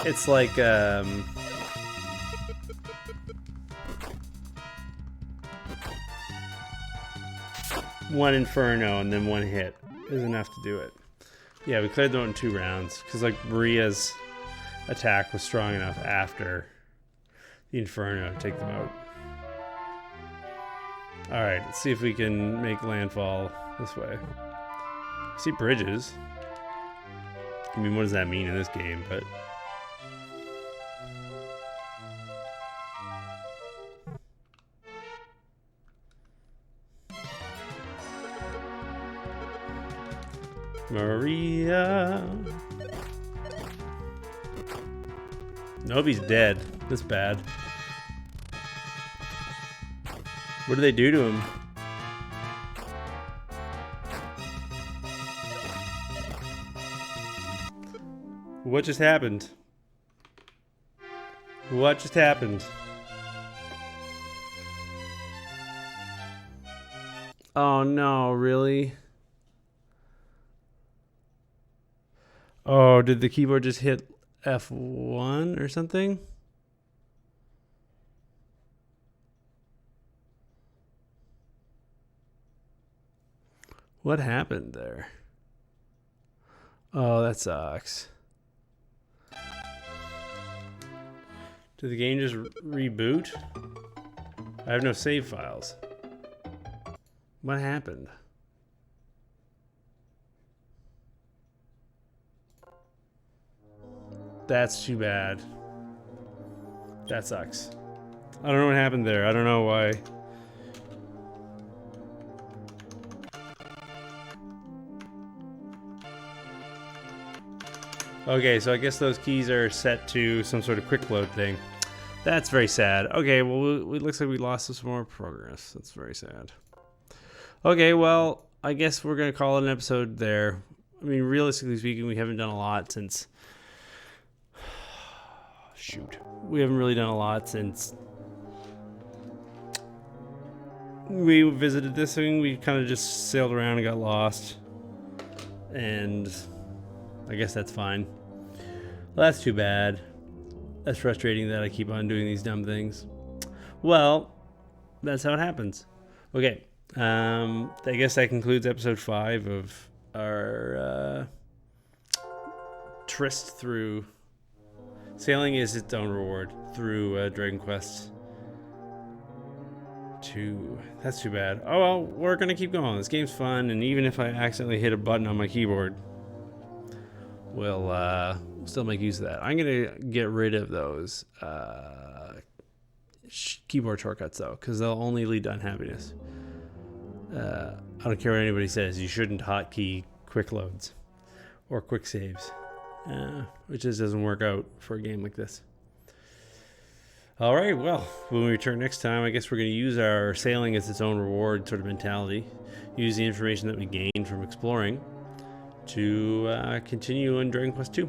It's like, one Inferno and then one hit is enough to do it. Yeah, we cleared them in 2 rounds because like Maria's attack was strong enough after the Inferno to take them out. Alright, let's see if we can make landfall this way. I see bridges. I mean, what does that mean in this game? But Maria. Nope, he's dead. That's bad. What do they do to him? What just happened? What just happened? Oh no, really? Oh, did the keyboard just hit F1 or something? What happened there? Oh, that sucks. Did the game just reboot? I have no save files. What happened? That's too bad. That sucks. I don't know what happened there. I don't know why. Okay, so I guess those keys are set to some sort of quick load thing. That's very sad. Okay, well, it looks like we lost some more progress. That's very sad. Okay, well, I guess we're going to call it an episode there. I mean, realistically speaking, we haven't done a lot since... Shoot. We haven't really done a lot since... we visited this thing. We kind of just sailed around and got lost. And I guess that's fine. Well, that's too bad. That's frustrating that I keep on doing these dumb things. Well, that's how it happens. Okay. I guess that concludes episode 5 of our tryst through... Sailing is its own reward through Dragon Quest 2. That's too bad. Oh well, we're gonna keep going. This game's fun, and even if I accidentally hit a button on my keyboard, we'll still make use of that. I'm gonna get rid of those keyboard shortcuts though, because they'll only lead to unhappiness. I don't care what anybody says. You shouldn't hotkey quick loads or quick saves. Which just doesn't work out for a game like this. All right, well, when we return next time, I guess we're going to use our sailing as its own reward sort of mentality, use the information that we gained from exploring to continue in Dragon Quest II.